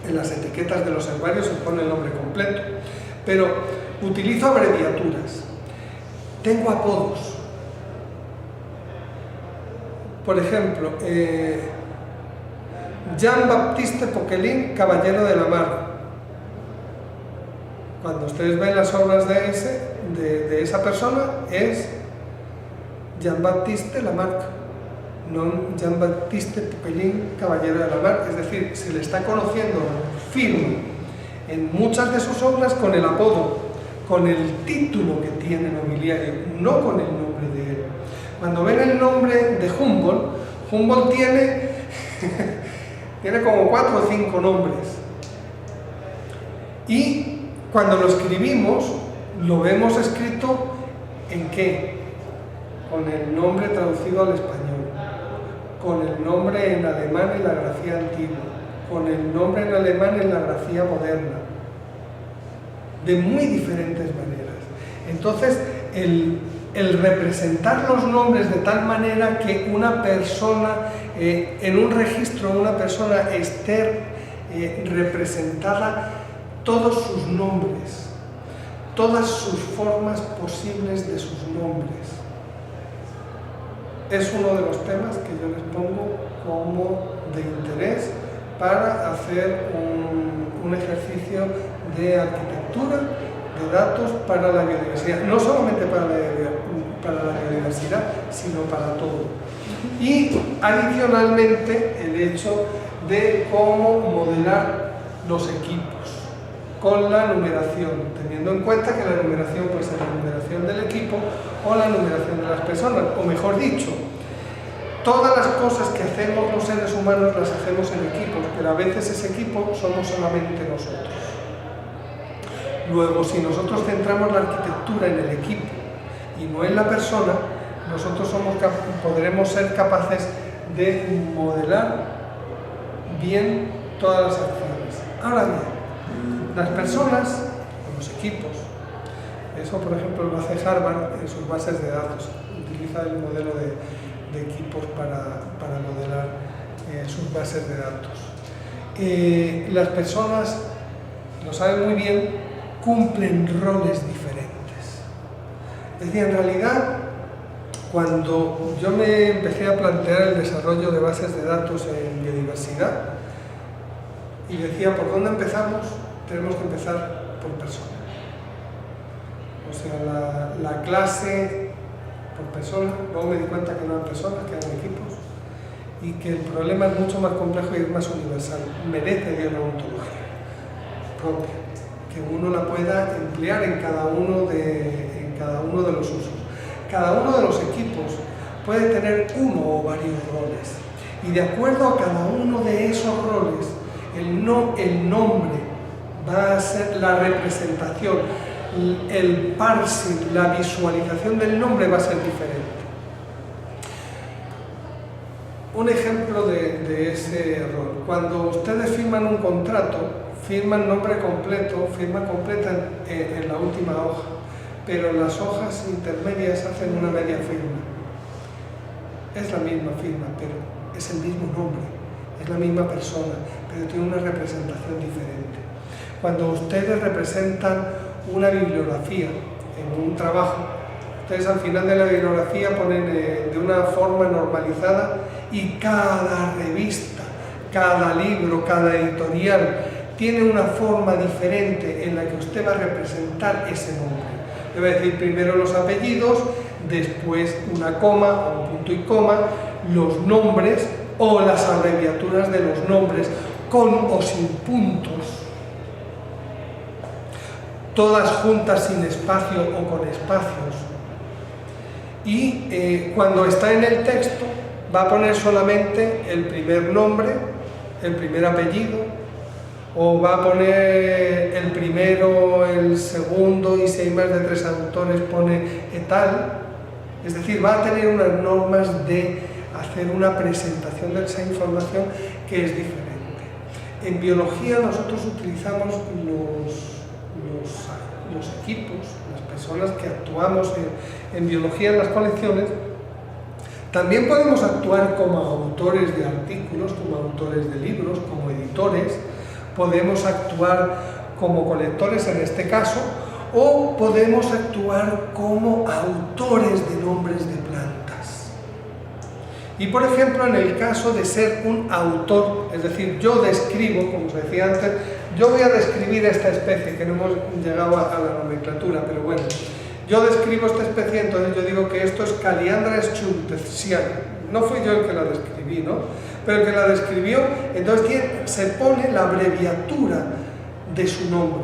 en las etiquetas de los herbaриos, se pone el nombre completo. Pero utilizo abreviaturas. Tengo apodos. Por ejemplo, Jean-Baptiste Poquelin, Caballero de la Mar. Cuando ustedes ven las obras de esa persona, es Jean-Baptiste Lamarck, no Jean-Baptiste Poquelin, Caballero de la Mar. Es decir, se le está conociendo firme en muchas de sus obras con el apodo, con el título que tiene nobiliario, no con el nombre de él. Cuando ven el nombre de Humboldt tiene como 4 o 5 nombres. Y cuando lo escribimos, lo vemos escrito ¿en qué? Con el nombre traducido al español, con el nombre en alemán en la grafía antigua, con el nombre en alemán en la grafía moderna, de muy diferentes maneras. Entonces, el representar los nombres de tal manera que una persona, en un registro, una persona esté representada todos sus nombres, todas sus formas posibles de sus nombres. es uno de los temas que yo les pongo como de interés para hacer un ejercicio de arquitectura de datos para la biodiversidad, no solamente para la biodiversidad, sino para todo. Y adicionalmente el hecho de cómo modelar los equipos con la numeración, teniendo en cuenta que la numeración puede ser la numeración del equipo o la numeración de las personas, o mejor dicho, todas las cosas que hacemos los seres humanos las hacemos en equipos, pero a veces ese equipo somos solamente nosotros. Luego, si nosotros centramos la arquitectura en el equipo y no en la persona, nosotros podremos ser capaces de modelar bien todas las acciones. Ahora bien, las personas, los equipos, eso por ejemplo lo hace Harvard en sus bases de datos, utiliza el modelo de equipos para modelar sus bases de datos. Las personas, lo saben muy bien, cumplen roles diferentes. Es decir, en realidad, cuando yo me empecé a plantear el desarrollo de bases de datos en biodiversidad y decía, ¿por dónde empezamos? Tenemos que empezar por personas. O sea, la clase por persona, luego me di cuenta que no eran personas, que eran equipos, y que el problema es mucho más complejo y es más universal, merece de una ontología propia, que uno la pueda emplear en cada uno de los usos. Cada uno de los equipos puede tener uno o varios roles, y de acuerdo a cada uno de esos roles, el nombre va a ser la representación, el parsing, la visualización del nombre va a ser diferente. Un ejemplo de ese rol: cuando ustedes firman un contrato, firman nombre completo, firma completa en la última hoja, pero en las hojas intermedias hacen una media firma. Es la misma firma, pero es el mismo nombre, es la misma persona, pero tiene una representación diferente. Cuando ustedes representan una bibliografía en un trabajo, ustedes al final de la bibliografía ponen de una forma normalizada, y cada revista, cada libro, cada editorial tiene una forma diferente en la que usted va a representar ese nombre. Le va a decir primero los apellidos, después una coma o un punto y coma, los nombres o las abreviaturas de los nombres, con o sin puntos, todas juntas sin espacio o con espacios. Y cuando está en el texto va a poner solamente el primer nombre, el primer apellido, o va a poner el primero, el segundo, y si hay más de 3 autores pone tal. Es decir, va a tener unas normas de hacer una presentación de esa información que es diferente. En biología nosotros utilizamos los equipos, las personas que actuamos en biología en las colecciones. También podemos actuar como autores de artículos, como autores de libros, como editores. Podemos actuar como colectores en este caso, o podemos actuar como autores de nombres de plantas. Y por ejemplo, en el caso de ser un autor, es decir, yo describo, como se decía antes, yo voy a describir esta especie, que no hemos llegado a la nomenclatura, pero bueno, yo describo esta especie, entonces yo digo que esto es Calliandra schultziana. No fui yo el que la describí, ¿no? Pero el que la describió, entonces se pone la abreviatura de su nombre.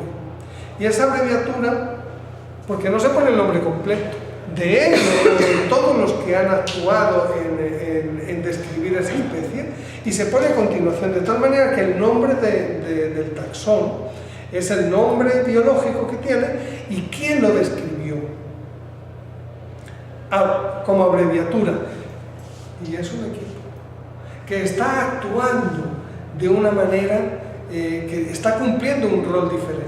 Y esa abreviatura, porque no se pone el nombre completo, de él o de todos los que han actuado en describir esa especie, y se pone a continuación, de tal manera que el nombre del taxón es el nombre biológico que tiene y quién lo describió como abreviatura. Y es un equipo que está actuando de una manera que está cumpliendo un rol diferente.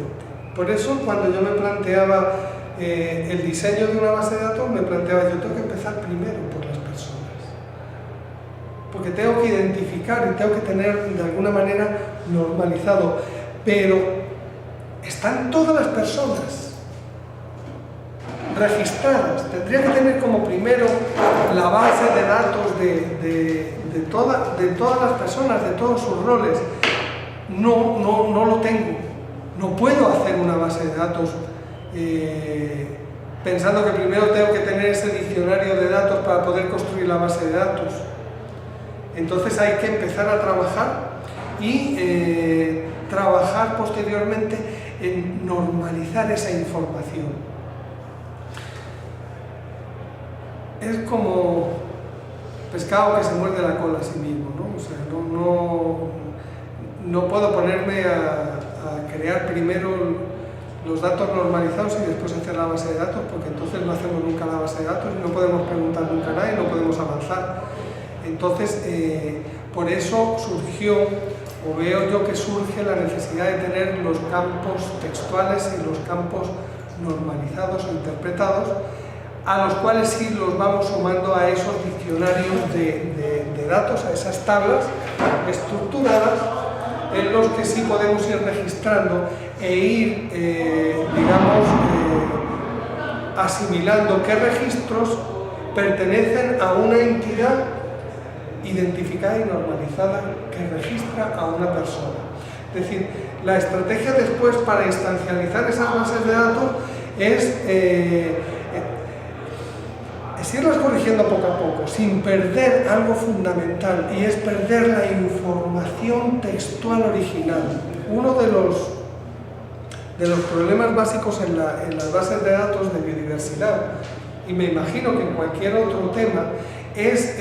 Por eso, cuando yo me planteaba el diseño de una base de datos, me planteaba, yo tengo que empezar primero por las personas, porque tengo que identificar y tengo que tener de alguna manera normalizado, pero están todas las personas registradas. Tendría que tener como primero la base de datos de todas las personas, de todos sus roles. No lo tengo. No puedo hacer una base de datos pensando que primero tengo que tener ese diccionario de datos para poder construir la base de datos. Entonces hay que empezar a trabajar y trabajar posteriormente en normalizar esa información. Es como pescado que se muerde la cola a sí mismo, ¿no? O sea, no puedo ponerme a crear primero los datos normalizados y después hacer la base de datos, porque entonces no hacemos nunca la base de datos y no podemos preguntar nunca nada y no podemos avanzar. Entonces, por eso surgió, o veo yo que surge la necesidad de tener los campos textuales y los campos normalizados o interpretados, a los cuales sí los vamos sumando a esos diccionarios de datos, a esas tablas estructuradas, en los que sí podemos ir registrando e ir, asimilando qué registros pertenecen a una entidad identificada y normalizada que registra a una persona. Es decir, la estrategia después para instancializar esas bases de datos es irlas corrigiendo poco a poco, sin perder algo fundamental, y es perder la información textual original. Uno de los problemas básicos en las bases de datos de biodiversidad, y me imagino que en cualquier otro tema, es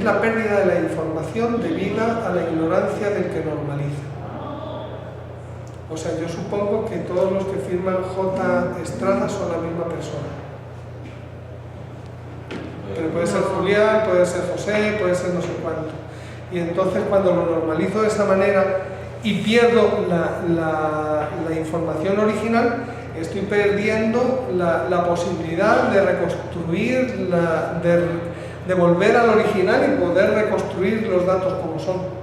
la pérdida de la información debida a la ignorancia del que normaliza. O sea, yo supongo que todos los que firman J. Estrada son la misma persona. Pero puede ser Julián, puede ser José, puede ser no sé cuánto. Y entonces cuando lo normalizo de esa manera y pierdo la información original, estoy perdiendo la posibilidad de reconstruir, de volver al original y poder reconstruir los datos como son.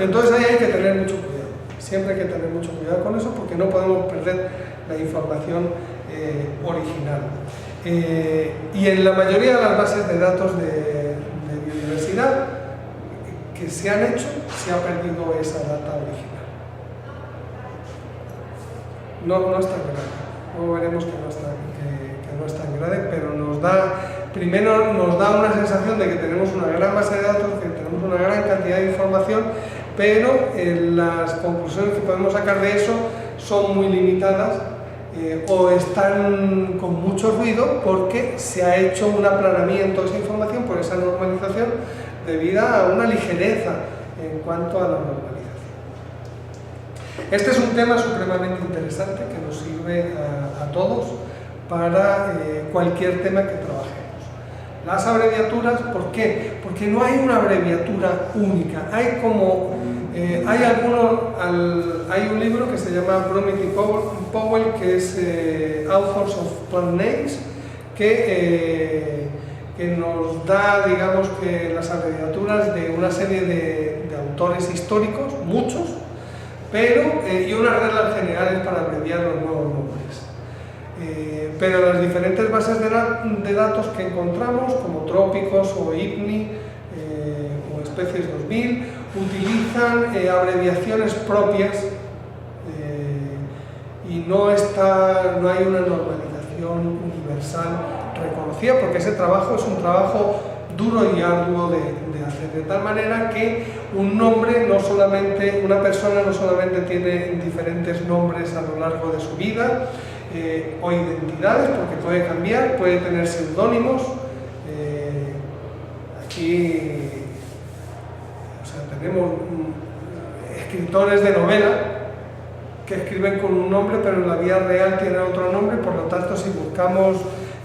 Entonces ahí hay que tener mucho cuidado, siempre hay que tener mucho cuidado con eso, porque no podemos perder la información original. Y en la mayoría de las bases de datos de biodiversidad que se han hecho, se ha perdido esa data original. No es tan grave, luego veremos que no es tan grave, pero primero nos da una sensación de que tenemos una gran base de datos, que tenemos una gran cantidad de información, pero las conclusiones que podemos sacar de eso son muy limitadas, o están con mucho ruido, porque se ha hecho un aplanamiento de esa información por esa normalización debida a una ligereza en cuanto a la normalización. Este es un tema supremamente interesante que nos sirve a todos para cualquier tema que trabajemos. Las abreviaturas, ¿por qué? Porque no hay una abreviatura única. Hay un libro que se llama Bromit y Powell, que es Authors of Plant Names, que nos da, digamos, que las abreviaturas de una serie de autores históricos, muchos, y unas reglas generales para abreviar los nuevos nombres. Pero las diferentes bases de datos que encontramos, como Trópicos o IPNI o Especies 2000, utilizan abreviaciones propias y no hay una normalización universal reconocida, porque ese trabajo es un trabajo duro y arduo de hacer, de tal manera que una persona no solamente tiene diferentes nombres a lo largo de su vida, o identidades, porque puede cambiar, puede tener seudónimos. Aquí tenemos escritores de novela que escriben con un nombre, pero en la vida real tienen otro nombre. Por lo tanto, si buscamos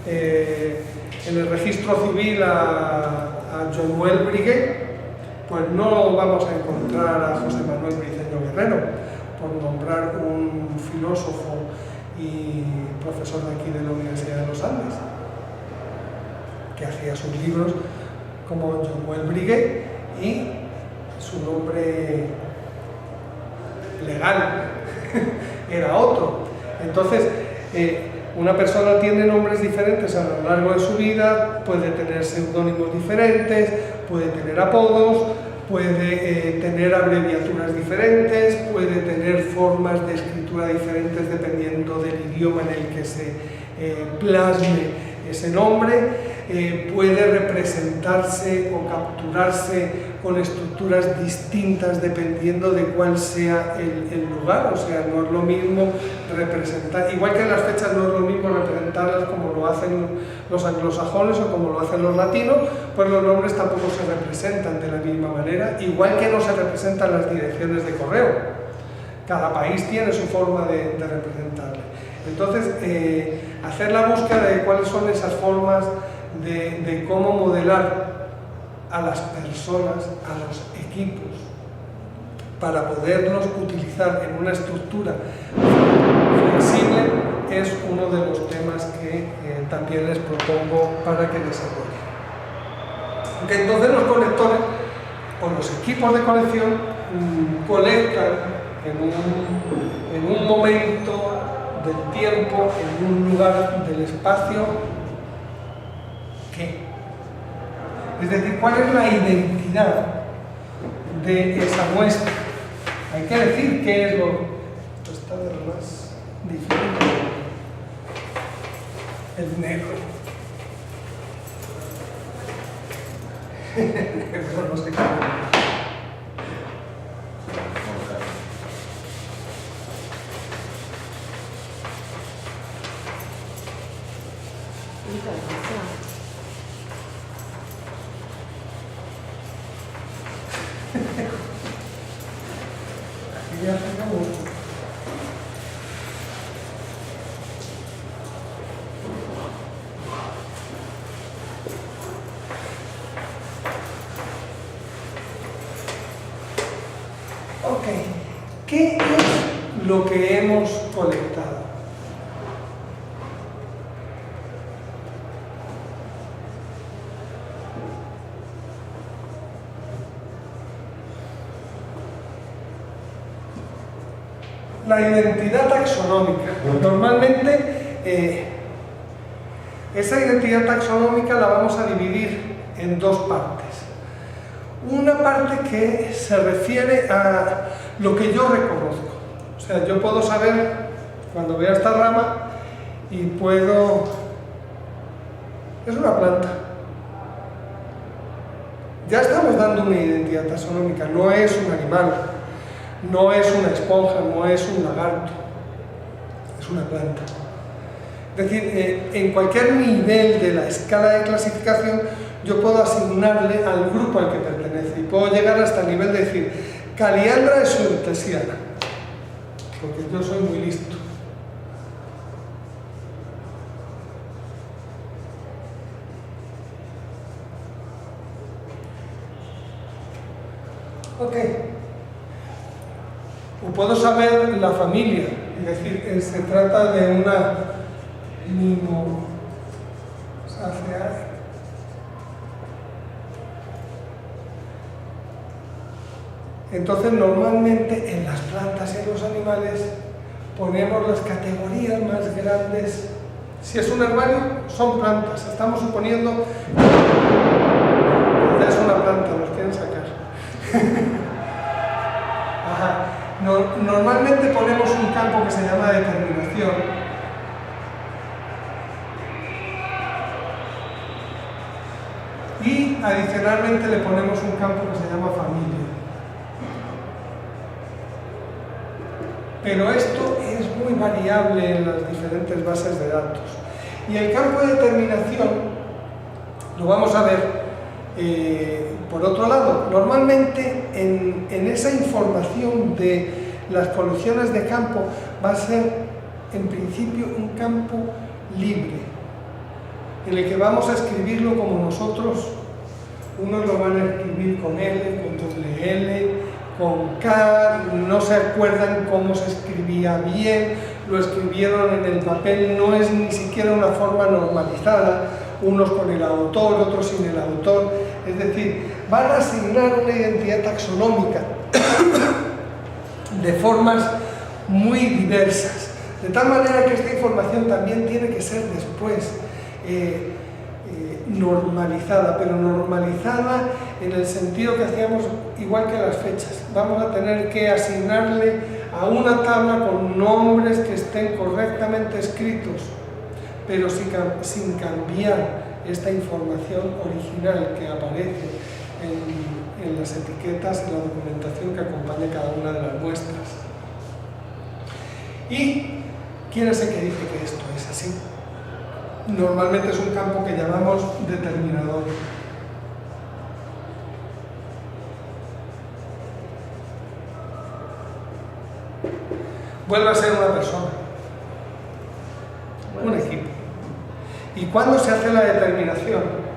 en el registro civil a Jonuel Briguet, pues no vamos a encontrar a José Manuel Briceño Guerrero, por nombrar un filósofo y profesor de aquí de la Universidad de los Andes, que hacía sus libros como Jonuel Briguet y su nombre legal era otro. Entonces, una persona tiene nombres diferentes a lo largo de su vida, puede tener seudónimos diferentes, puede tener apodos, puede tener abreviaturas diferentes, puede tener formas de escritura diferentes dependiendo del idioma en el que se plasme ese nombre, puede representarse o capturarse con estructuras distintas dependiendo de cuál sea el lugar, o sea, no es lo mismo representar, igual que en las fechas no es lo mismo representarlas como lo hacen los anglosajones o como lo hacen los latinos, pues los nombres tampoco se representan de la misma manera, igual que no se representan las direcciones de correo. Cada país tiene su forma de representarle. Entonces, hacer la búsqueda de cuáles son esas formas de cómo modelar a las personas, a los equipos, para poderlos utilizar en una estructura flexible, es uno de los temas que también les propongo para que desarrollen. Entonces los colectores o los equipos de colección colectan en un momento del tiempo, en un lugar del espacio, ¿qué? Es decir, ¿cuál es la identidad de esa muestra? Hay que decir qué es lo... Esto está de lo más difícil. El negro. No sé cómo. Aquí ya tengo mucho. Ok, ¿qué es lo que hemos colectado? La identidad taxonómica. Normalmente esa identidad taxonómica la vamos a dividir en dos partes. Una parte que se refiere a lo que yo reconozco. O sea, yo puedo saber, cuando vea esta rama, y puedo... Es una planta. Ya estamos dando una identidad taxonómica, no es un animal. No es una esponja, no es un lagarto, es una planta. Es decir, en cualquier nivel de la escala de clasificación yo puedo asignarle al grupo al que pertenece y puedo llegar hasta el nivel de decir Caliandra es suertesiana, porque yo soy muy listo. Ok. O puedo saber la familia, es decir, se trata de una Mimosaceae. Entonces, normalmente en las plantas y en los animales ponemos las categorías más grandes. Si es un herbario, son plantas. Estamos suponiendo que ya es una planta, nos quieren sacar. Ajá. Normalmente ponemos un campo que se llama determinación. Y adicionalmente le ponemos un campo que se llama familia. Pero esto es muy variable en las diferentes bases de datos. Y el campo de determinación lo vamos a ver por otro lado. Normalmente en esa información de las colecciones de campo va a ser en principio un campo libre, en el que vamos a escribirlo como nosotros. Unos lo van a escribir con L, con doble L, con K, no se acuerdan cómo se escribía bien, lo escribieron en el papel, no es ni siquiera una forma normalizada, unos con el autor, otros sin el autor, es decir, van a asignar una identidad taxonómica de formas muy diversas. De tal manera que esta información también tiene que ser después normalizada, pero normalizada en el sentido que hacíamos igual que las fechas. Vamos a tener que asignarle a una tabla con nombres que estén correctamente escritos, pero sin cambiar esta información original que aparece en las etiquetas, en la documentación que acompaña cada una de las muestras. ¿Y quién es el que dice que esto es así? Normalmente es un campo que llamamos determinador. Vuelve a ser una persona, un equipo. ¿Y cuándo se hace la determinación?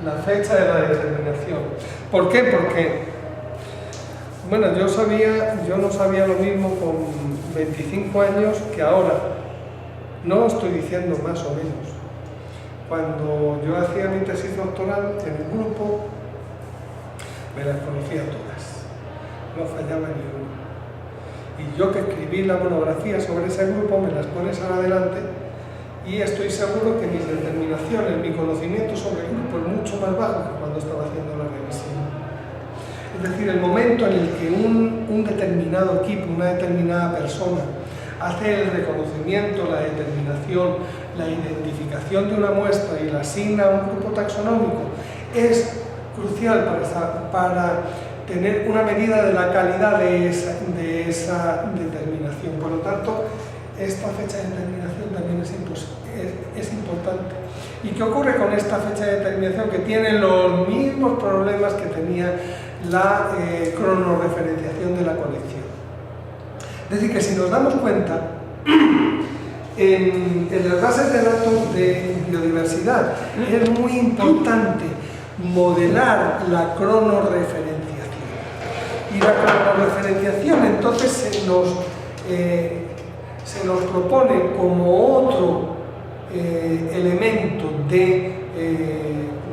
La fecha de la determinación. ¿Por qué? Porque, bueno, yo no sabía lo mismo con 25 años que ahora. No estoy diciendo más o menos. Cuando yo hacía mi tesis doctoral en el grupo, me las conocía todas. No fallaba ni una. Y yo que escribí la monografía sobre ese grupo, me las pones adelante y estoy seguro que mis determinaciones, mi conocimiento sobre el grupo es mucho más bajo que cuando estaba haciendo la revisión. Es decir, el momento en el que un determinado equipo, una determinada persona, hace el reconocimiento, la determinación, la identificación de una muestra y la asigna a un grupo taxonómico, es crucial para tener una medida de la calidad de esa determinación. Por lo tanto, esta fecha de determinación también es importante. ¿Y qué ocurre con esta fecha de determinación? Que tiene los mismos problemas que tenía la cronorreferenciación de la colección. Es decir, que si nos damos cuenta, en las bases de datos de biodiversidad es muy importante modelar la cronorreferenciación. Y la cronorreferenciación entonces se nos propone como otro elemento de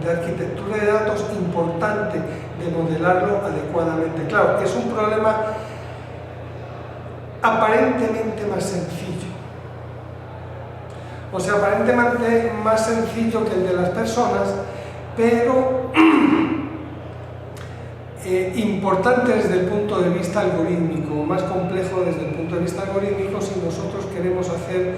arquitectura de datos importante de modelarlo adecuadamente. Claro, es un problema aparentemente más sencillo. O sea, aparentemente más sencillo que el de las personas, pero importante desde el punto de vista algorítmico, más complejo desde el punto de vista algorítmico si nosotros queremos hacer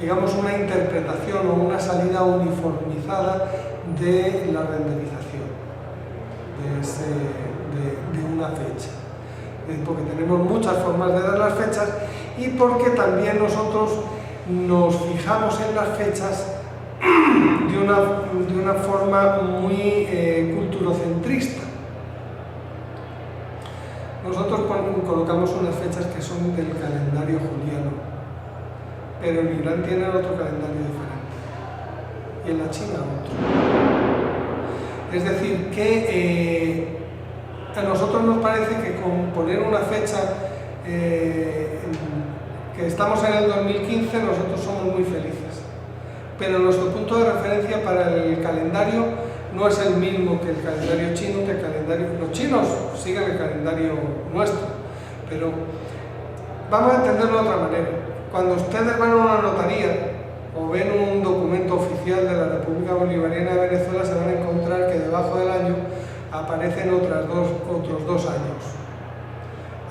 digamos una interpretación o una salida uniformizada de la renderización de una fecha. Porque tenemos muchas formas de dar las fechas y porque también nosotros nos fijamos en las fechas de una forma muy culturocentrista. Nosotros colocamos unas fechas que son del calendario juliano, pero en Irán tienen otro calendario diferente y en la China otro. Es decir, que a nosotros nos parece que con poner una fecha que estamos en el 2015 nosotros somos muy felices, pero nuestro punto de referencia para el calendario no es el mismo que el calendario chino, que el calendario... Los chinos siguen el calendario nuestro, pero vamos a entenderlo de otra manera. Cuando ustedes van a una notaría o ven un documento oficial de la República Bolivariana de Venezuela, se van a encontrar que debajo del año aparecen otros dos años.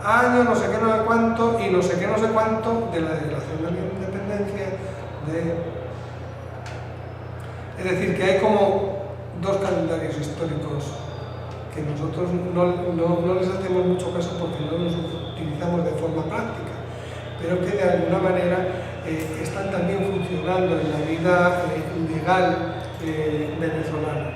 Año no sé qué, no sé cuánto, y no sé qué, no sé cuánto de la Declaración de la Independencia. Es decir, que hay como dos calendarios históricos que nosotros no les hacemos mucho caso porque no los utilizamos de forma práctica, pero que de alguna manera están también funcionando en la vida legal venezolana.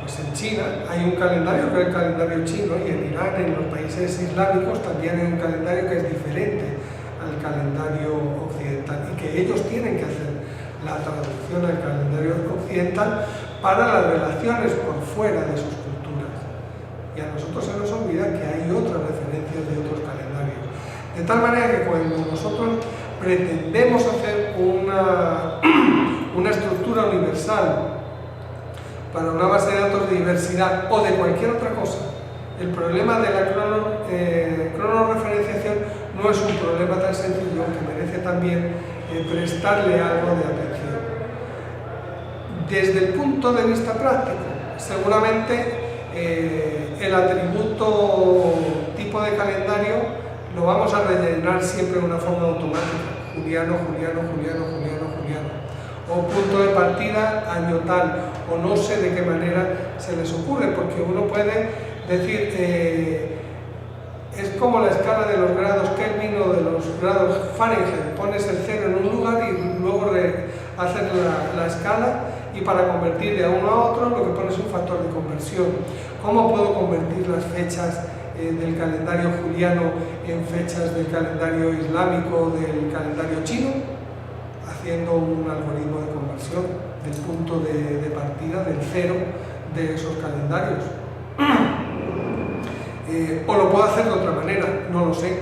Pues en China hay un calendario que es el calendario chino, y en Irán, en los países islámicos, también hay un calendario que es diferente al calendario occidental y que ellos tienen que hacer la traducción al calendario occidental para las relaciones por fuera de sus culturas. Y a nosotros se nos olvida que hay otras referencias de otros calendarios. De De tal manera que cuando nosotros pretendemos hacer una estructura universal para una base de datos de diversidad o de cualquier otra cosa, el problema de la cronorreferenciación no es un problema tan sencillo que merece también prestarle algo de atención. Desde el punto de vista práctico, seguramente el atributo tipo de calendario lo vamos a rellenar siempre de una forma automática: juliano, juliano, juliano, juliano, juliano, o punto de partida, año tal, o no sé de qué manera se les ocurre, porque uno puede decir, es como la escala de los grados Kelvin o de los grados Fahrenheit: pones el cero en un lugar y luego haces la escala, y para convertir de uno a otro lo que pones es un factor de conversión. ¿Cómo puedo convertir las fechas del calendario juliano en fechas del calendario islámico, del calendario chino? Haciendo un algoritmo de conversión del punto de partida, del cero de esos calendarios. O lo puedo hacer de otra manera, no lo sé.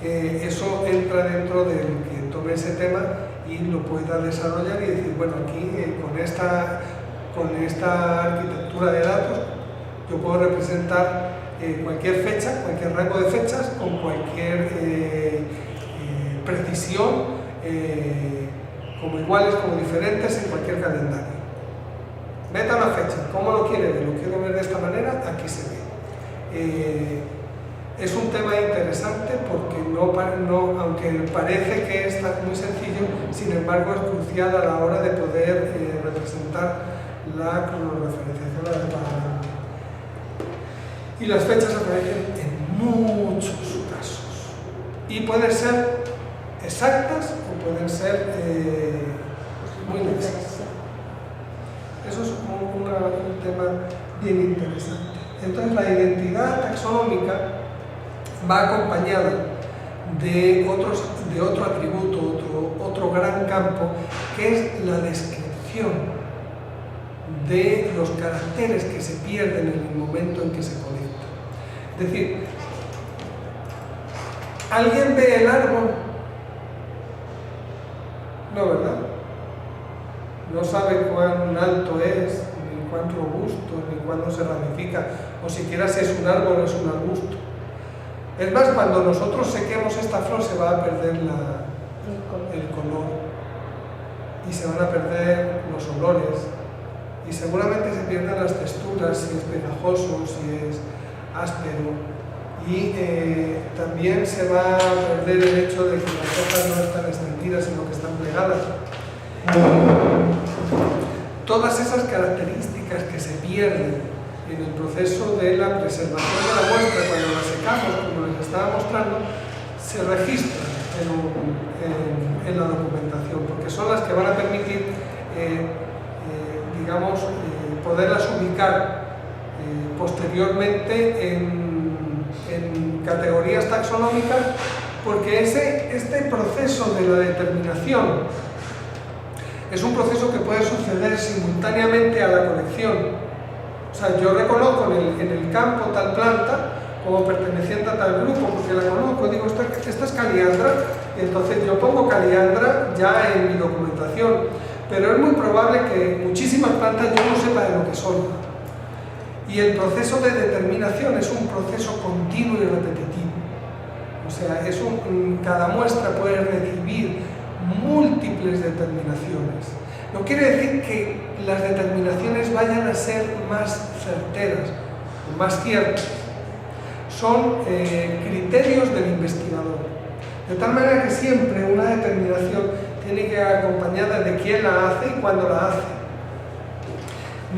Eso entra dentro del que tome ese tema y lo pueda desarrollar y decir, bueno, aquí con esta arquitectura de datos yo puedo representar cualquier fecha, cualquier rango de fechas con cualquier precisión, como iguales, como diferentes en cualquier calendario. Meta una fecha, ¿cómo lo quiere ver? ¿Lo quiero ver de esta manera? Aquí se ve. Es un tema interesante porque aunque parece que es muy sencillo, sin embargo es crucial a la hora de poder representar la cronorreferenciación adecuadamente. Y las fechas aparecen en muchos casos y pueden ser exactas o pueden ser muy inexactas. Eso es un tema bien interesante. Entonces, la identidad taxonómica va acompañada de otro atributo, otro gran campo, que es la descripción de los caracteres que se pierden en el momento en que se conecta. Es decir, ¿alguien ve el árbol? No, ¿verdad? No sabe cuán alto es, ni cuán robusto, ni cuándo se ramifica, o siquiera si es un árbol o es un arbusto. Es más, cuando nosotros sequemos esta flor se va a perder el color y se van a perder los olores y seguramente se pierden las texturas, si es pegajoso, si es áspero, y también se va a perder el hecho de que las hojas no están extendidas sino que están plegadas. Todas esas características que se pierden en el proceso de la preservación de la muestra, cuando la secamos, como les estaba mostrando, se registran en la documentación, porque son las que van a permitir, poderlas ubicar posteriormente en categorías taxonómicas, porque este proceso de la determinación es un proceso que puede suceder simultáneamente a la colección. O sea, yo reconozco en el campo tal planta como perteneciente a tal grupo, porque la conozco, digo, esta es caliandra, y entonces yo pongo caliandra ya en mi documentación, pero es muy probable que muchísimas plantas yo no sepa de lo que son. Y el proceso de determinación es un proceso continuo y repetitivo. O sea, cada muestra puede recibir múltiples determinaciones. No quiere decir que las determinaciones vayan a ser más certeras o más ciertas. Son criterios del investigador. De tal manera que siempre una determinación tiene que ir acompañada de quién la hace y cuándo la hace.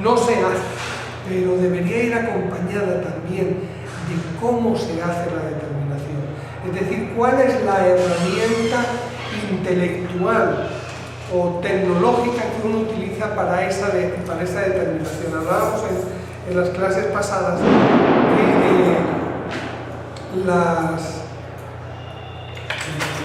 No se hace, pero debería ir acompañada también de cómo se hace la determinación. Es decir, cuál es la herramienta intelectual o tecnológica que uno utiliza para esa determinación. Hablábamos en las clases pasadas que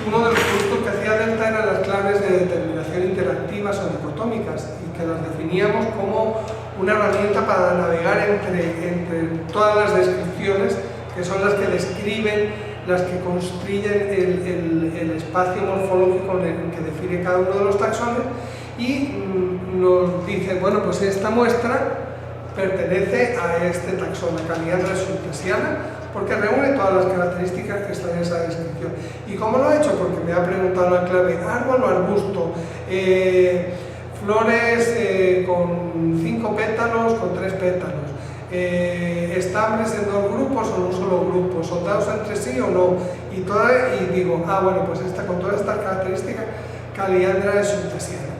uno de los productos que hacía Delta eran las claves de determinación interactivas o dicotómicas, y que las definíamos como una herramienta para navegar entre todas las descripciones, que son las que describen las que construyen el espacio morfológico en el que define cada uno de los taxones, y nos dice, bueno, pues esta muestra pertenece a este taxón, a Kaliandra subtesiana, porque reúne todas las características que están en esa descripción. ¿Y cómo lo ha hecho? Porque me ha preguntado la clave árbol o arbusto, flores con 5 pétalos, con 3 pétalos, estambres en 2 grupos o en un solo grupo, soldados entre sí o no, y digo, bueno, pues con todas estas características, Kaliandra es subtesiana.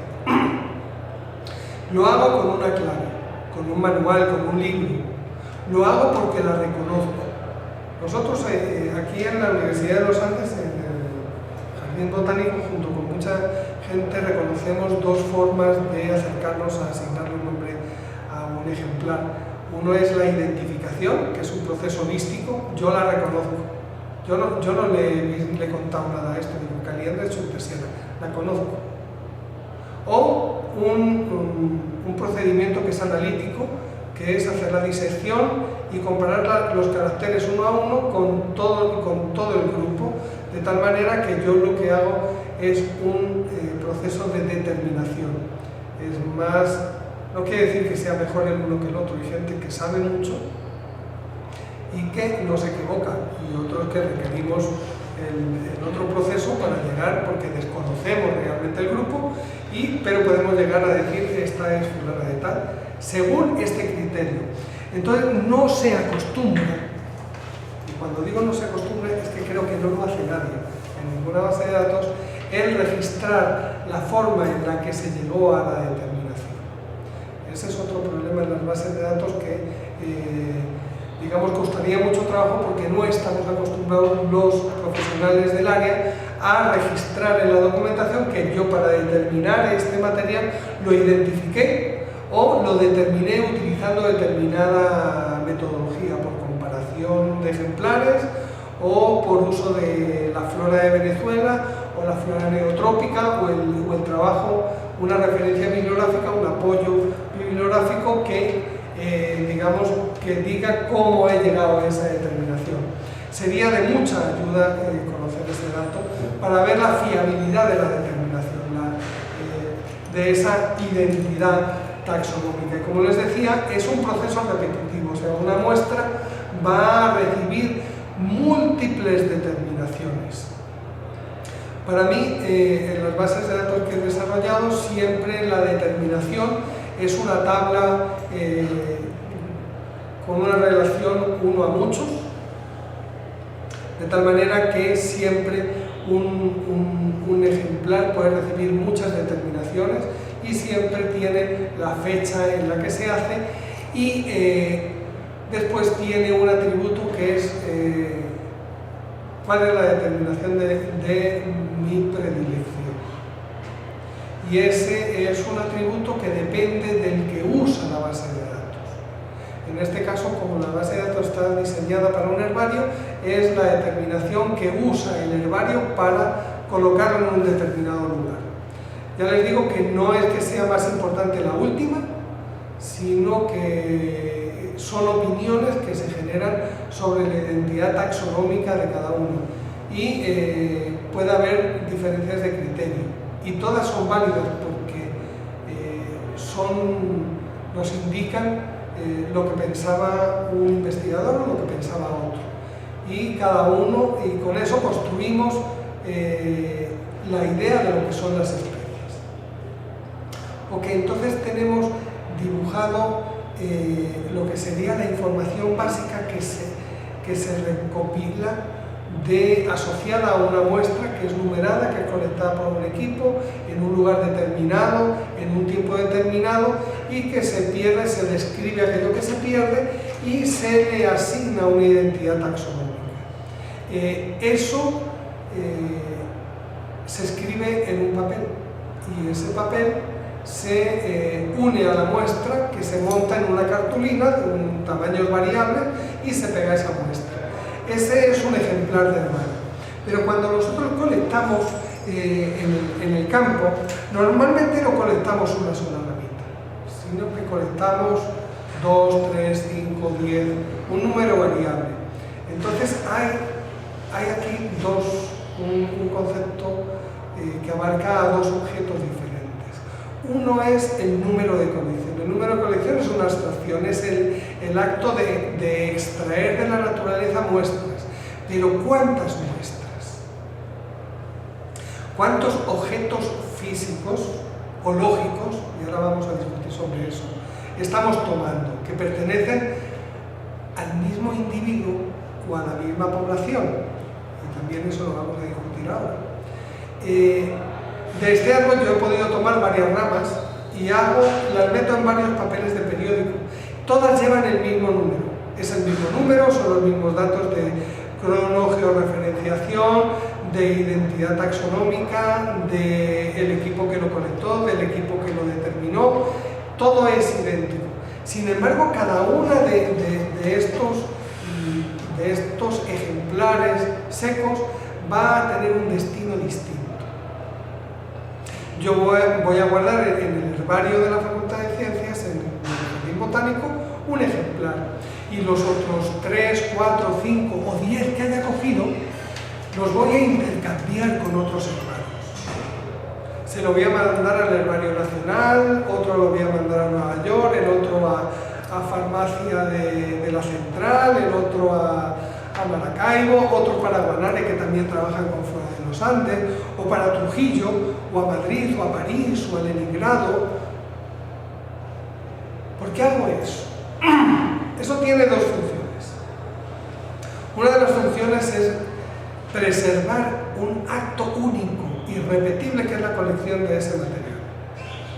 Lo hago con una clave, con un manual, con un libro. Lo hago porque la reconozco. Nosotros aquí en la Universidad de los Andes, en el Jardín Botánico, junto con mucha gente, reconocemos 2 formas de acercarnos a asignarle un nombre a un ejemplar. Uno es la identificación, que es un proceso místico, yo la reconozco. Yo no le he contado nada a esto, digo, Kaliandra es subtesiana, la conozco. O un procedimiento que es analítico, que es hacer la disección y comparar los caracteres uno a uno con todo el grupo, de tal manera que yo lo que hago es un proceso de determinación. Es más, no quiere decir que sea mejor el uno que el otro, hay gente que sabe mucho y que no se equivoca, y otros que requerimos el otro proceso para llegar, porque desconocemos realmente el grupo, pero podemos llegar a decir que esta es fulana de tal, según este criterio. Entonces no se acostumbra, y cuando digo no se acostumbra es que creo que no lo hace nadie en ninguna base de datos, el registrar la forma en la que se llegó a la determinación. Ese es otro problema en las bases de datos que digamos, costaría mucho trabajo, porque no estamos acostumbrados los profesionales del área a registrar en la documentación que yo, para determinar este material, lo identifiqué o lo determiné utilizando determinada metodología, por comparación de ejemplares o por uso de la flora de Venezuela o la flora neotrópica, o el trabajo, una referencia bibliográfica, un apoyo bibliográfico que digamos, que diga cómo he llegado a esa determinación. Sería de mucha ayuda conocer ese dato para ver la fiabilidad de la determinación, de esa identidad taxonómica. Y como les decía, es un proceso repetitivo, o sea, una muestra va a recibir múltiples determinaciones. Para mí, en las bases de datos que he desarrollado, siempre la determinación es una tabla con una relación 1 a muchos, de tal manera que siempre un ejemplar puede recibir muchas determinaciones y siempre tiene la fecha en la que se hace, y después tiene un atributo que es cuál es la determinación de mi predilección. Y ese es un atributo que depende del que usa la base de datos. En este caso, como la base de datos está diseñada para un herbario, es la determinación que usa el herbario para colocarlo en un determinado lugar. Ya les digo que no es que sea más importante la última, sino que son opiniones que se generan sobre la identidad taxonómica de cada uno, y puede haber diferencias de criterio. Y todas son válidas porque nos indican lo que pensaba un investigador o lo que pensaba otro. Y cada uno, y con eso construimos la idea de lo que son las especies. Ok, entonces tenemos dibujado lo que sería la información básica que se recopila asociada a una muestra que es numerada, que es colectada por un equipo en un lugar determinado, en un tiempo determinado, y que se pierde, se describe aquello que se pierde y se le asigna una identidad taxonómica. Eso se escribe en un papel, y ese papel se une a la muestra, que se monta en una cartulina de un tamaño variable y se pega a esa muestra. Ese es un ejemplar de herbario. Pero cuando nosotros colectamos en el campo, normalmente no colectamos una sola ramita, sino que colectamos 2, 3, 5, 10, un número variable. Entonces hay hay aquí un concepto que abarca a dos objetos diferentes. Uno es el número de colección. El número de colección es una abstracción, es el acto de extraer de la naturaleza muestras. Pero ¿cuántas muestras? ¿Cuántos objetos físicos o lógicos, y ahora vamos a discutir sobre eso, estamos tomando, que pertenecen al mismo individuo o a la misma población? Y también eso lo vamos a discutir ahora. De este árbol yo he podido tomar varias ramas y las meto en varios papeles de periódico. Todas llevan el mismo número. Es el mismo número, son los mismos datos de crono-georreferenciación, de identidad taxonómica, del equipo que lo colectó, del equipo que lo determinó. Todo es idéntico. Sin embargo, cada una de estos ejemplares secos va a tener un destino distinto. Yo voy a guardar en el herbario de la Facultad de Ciencias, en el Jardín Botánico, un ejemplar. Y los otros 3, 4, 5 o 10 que haya cogido, los voy a intercambiar con otros herbarios. Se lo voy a mandar al Herbario Nacional, otro lo voy a mandar a Nueva York, el otro a Farmacia de la Central, el otro a Maracaibo, otro para Guanare, que también trabajan con Fuera de los Andes, o para Trujillo, o a Madrid, o a París, o a Leningrado. ¿Por qué hago eso? Eso tiene dos funciones. Una de las funciones es preservar un acto único, irrepetible, que es la colección de ese material.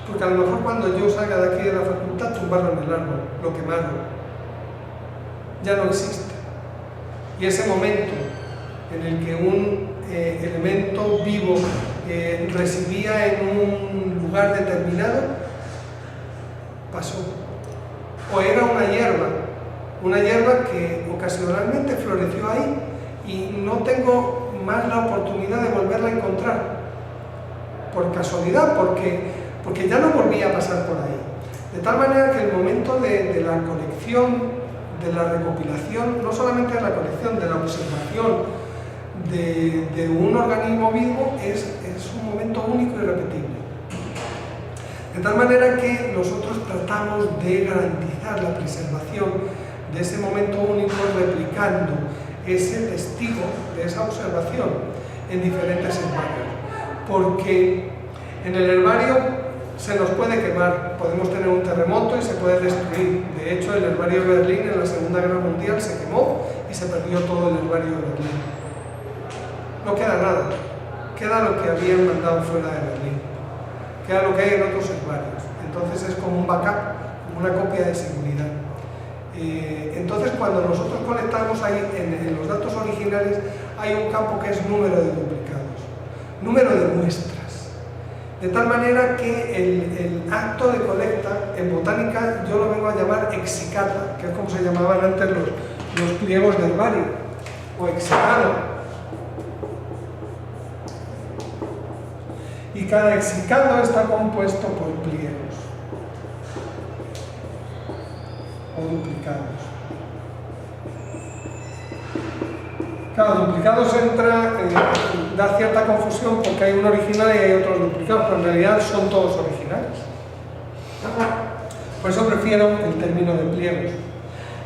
Porque a lo mejor cuando yo salga de aquí de la facultad, tumbarlo en el árbol, lo quemaron. Ya no existe. Y ese momento en el que un elemento vivo residía en un lugar determinado, pasó. O era una hierba que ocasionalmente floreció ahí y no tengo más la oportunidad de volverla a encontrar, por casualidad, porque ya no volvía a pasar por ahí. De tal manera que el momento de la colección, de la recopilación, no solamente de la colección, de la observación de un organismo vivo, es un momento único y repetible. De tal manera que nosotros tratamos de garantizar la preservación de ese momento único replicando ese testigo de esa observación en diferentes herbarios. Porque en el herbario se nos puede quemar, podemos tener un terremoto y se puede destruir. De hecho, el herbario de Berlín en la Segunda Guerra Mundial se quemó y se perdió todo el herbario de Berlín. No queda nada, queda lo que habían mandado fuera de Berlín, queda lo que hay en otros herbarios. Entonces es como un backup, como una copia de seguridad. Entonces, cuando nosotros conectamos ahí en los datos originales, hay un campo que es número de duplicados, número de muestras. De tal manera que el acto de colecta, en botánica yo lo vengo a llamar exicata, que es como se llamaban antes los pliegos de herbario, o exicado. Y cada exicado está compuesto por pliegos o duplicados. Claro, duplicados da cierta confusión porque hay un original y hay otros duplicados, pero en realidad son todos originales. Por eso prefiero el término de pliegos.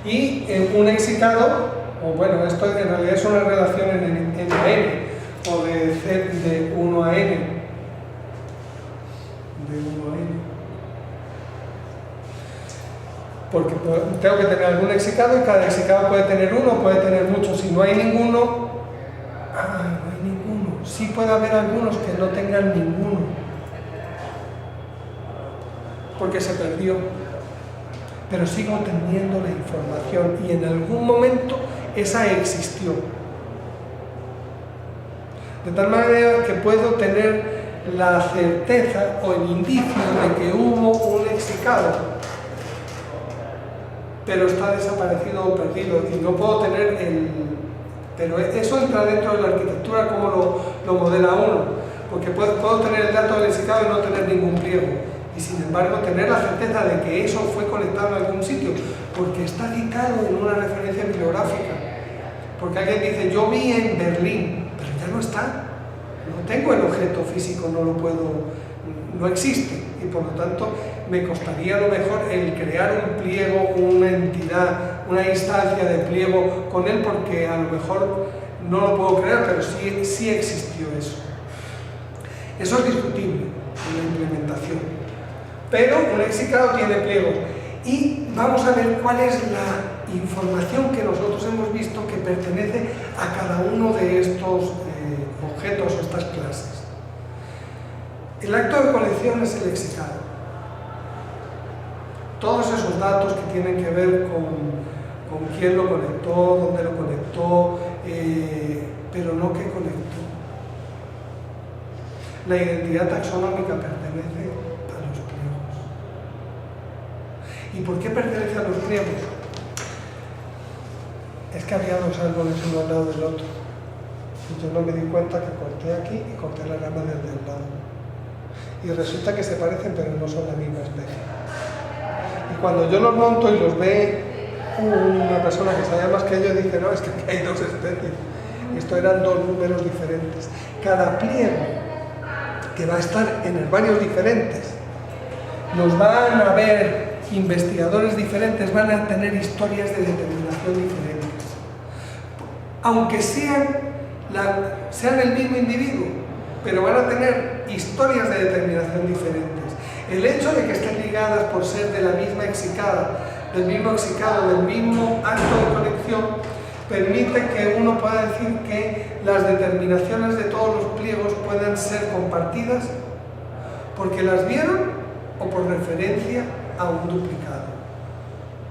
Y un exicado, o bueno, esto en realidad es una relación en N, o de 1 a N. De 1 a N. Porque tengo que tener algún exicado y cada exicado puede tener uno, puede tener muchos. Si no hay ninguno, no hay ninguno. Sí puede haber algunos que no tengan ninguno, porque se perdió. Pero sigo teniendo la información y en algún momento esa existió. De tal manera que puedo tener la certeza o el indicio de que hubo un exicado, pero está desaparecido o perdido y no puedo tener pero eso entra dentro de la arquitectura como lo modela uno, porque puedo tener el dato del exicado y no tener ningún pliego, y sin embargo tener la certeza de que eso fue colectado en algún sitio, porque está citado en una referencia bibliográfica, Porque alguien dice, yo vi en Berlín, pero ya no está. No tengo el objeto físico, no lo puedo, no existe. Y por lo tanto, me costaría a lo mejor el crear un pliego, una entidad, una instancia de pliego con él, porque a lo mejor no lo puedo crear, pero sí existió eso. Eso es discutible en la implementación. Pero un lexicado tiene pliegos. Y vamos a ver cuál es la información que nosotros hemos visto que pertenece a cada uno de estos objetos o estas clases. El acto de colección es el lexicado. Todos esos datos que tienen que ver con quién lo conectó, dónde lo conectó, pero no qué conectó. La identidad taxonómica pertenece a los pliegos. ¿Y por qué pertenece a los pliegos? Es que había dos árboles uno al lado del otro. Y yo no me di cuenta que corté aquí y corté la rama del lado. Y resulta que se parecen, pero no son la misma especie. Y cuando yo los monto y los ve una persona que sabe más que yo, dice, no, es que aquí hay dos especies. Esto eran dos números diferentes. Cada pliego que va a estar en herbarios diferentes, nos van a ver investigadores diferentes, van a tener historias de determinación diferentes. Aunque sean el mismo individuo, pero van a tener historias de determinación diferentes. El hecho de que estén ligadas por ser de la misma exicada, del mismo exicado, del mismo acto de conexión, permite que uno pueda decir que las determinaciones de todos los pliegos puedan ser compartidas porque las vieron o por referencia a un duplicado.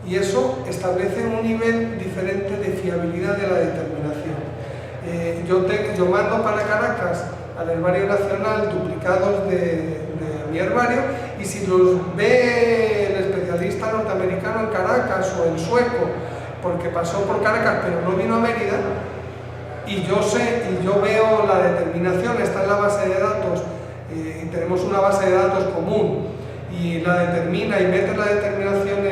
Y eso establece un nivel diferente de fiabilidad de la determinación. Yo mando para Caracas al Herbario Nacional duplicados de mi herbario, y si los ve el especialista norteamericano en Caracas o el sueco, porque pasó por Caracas pero no vino a Mérida, y yo veo la determinación, está en la base de datos, y tenemos una base de datos común, y la determina y mete la determinación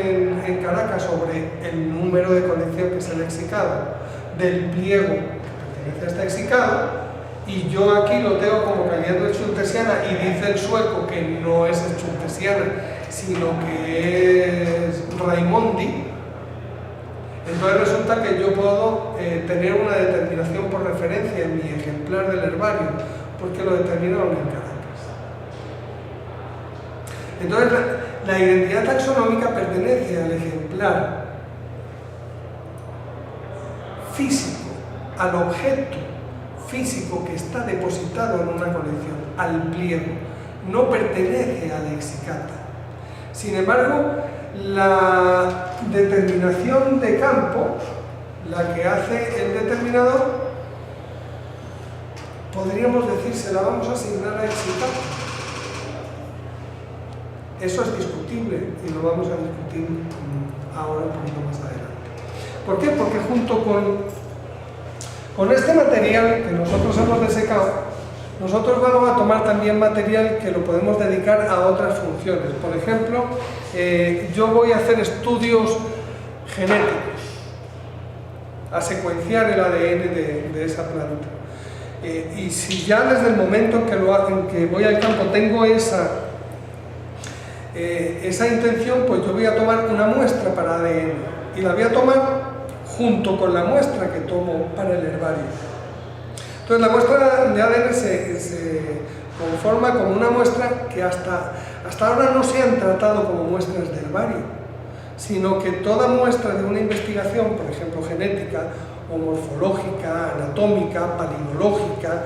en Caracas sobre el número de conexión que es el lexicado del pliego que pertenece a este lexicado, y yo aquí lo tengo como caliendo de Schultesiana y dice el sueco que no es Schultesiana, sino que es Raimondi, entonces resulta que yo puedo tener una determinación por referencia en mi ejemplar del herbario, porque lo determinaron en Caracas. Entonces la identidad taxonómica pertenece al ejemplar físico, al objeto físico que está depositado en una colección, al pliego, no pertenece a la lexicata. Sin embargo, la determinación de campo, la que hace el determinador, podríamos decir, se la vamos a asignar a lexicata. Eso es discutible y lo vamos a discutir ahora un poquito más adelante. ¿Por qué? Porque junto con este material que nosotros hemos desecado, nosotros vamos a tomar también material que lo podemos dedicar a otras funciones. Por ejemplo, yo voy a hacer estudios genéticos, a secuenciar el ADN de esa planta. Y si ya desde el momento en que voy al campo tengo esa intención, pues yo voy a tomar una muestra para ADN y la voy a tomar junto con la muestra que tomo para el herbario. Entonces la muestra de ADN se conforma como una muestra que hasta ahora no se han tratado como muestras de herbario, sino que toda muestra de una investigación, por ejemplo genética o morfológica, anatómica, palinológica,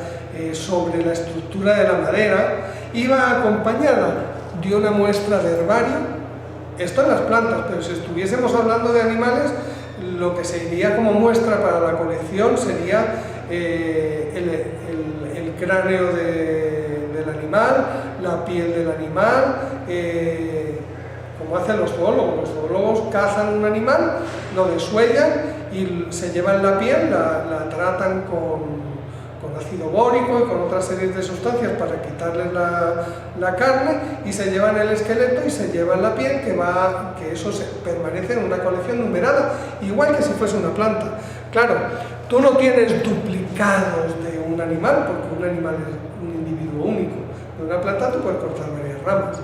sobre la estructura de la madera, iba acompañada de una muestra de herbario. Esto en las plantas, pero si estuviésemos hablando de animales, lo que se iría como muestra para la colección sería el cráneo del animal, la piel del animal, como hacen los zoólogos. Los zoólogos cazan un animal, lo desuellan y se llevan la piel, la tratan con ácido bórico y con otra serie de sustancias para quitarles la carne, y se llevan el esqueleto y se llevan la piel, que eso permanece en una colección numerada, igual que si fuese una planta. Claro, Tú no tienes duplicados de un animal, porque un animal es un individuo único. De una planta tú puedes cortar varias ramas.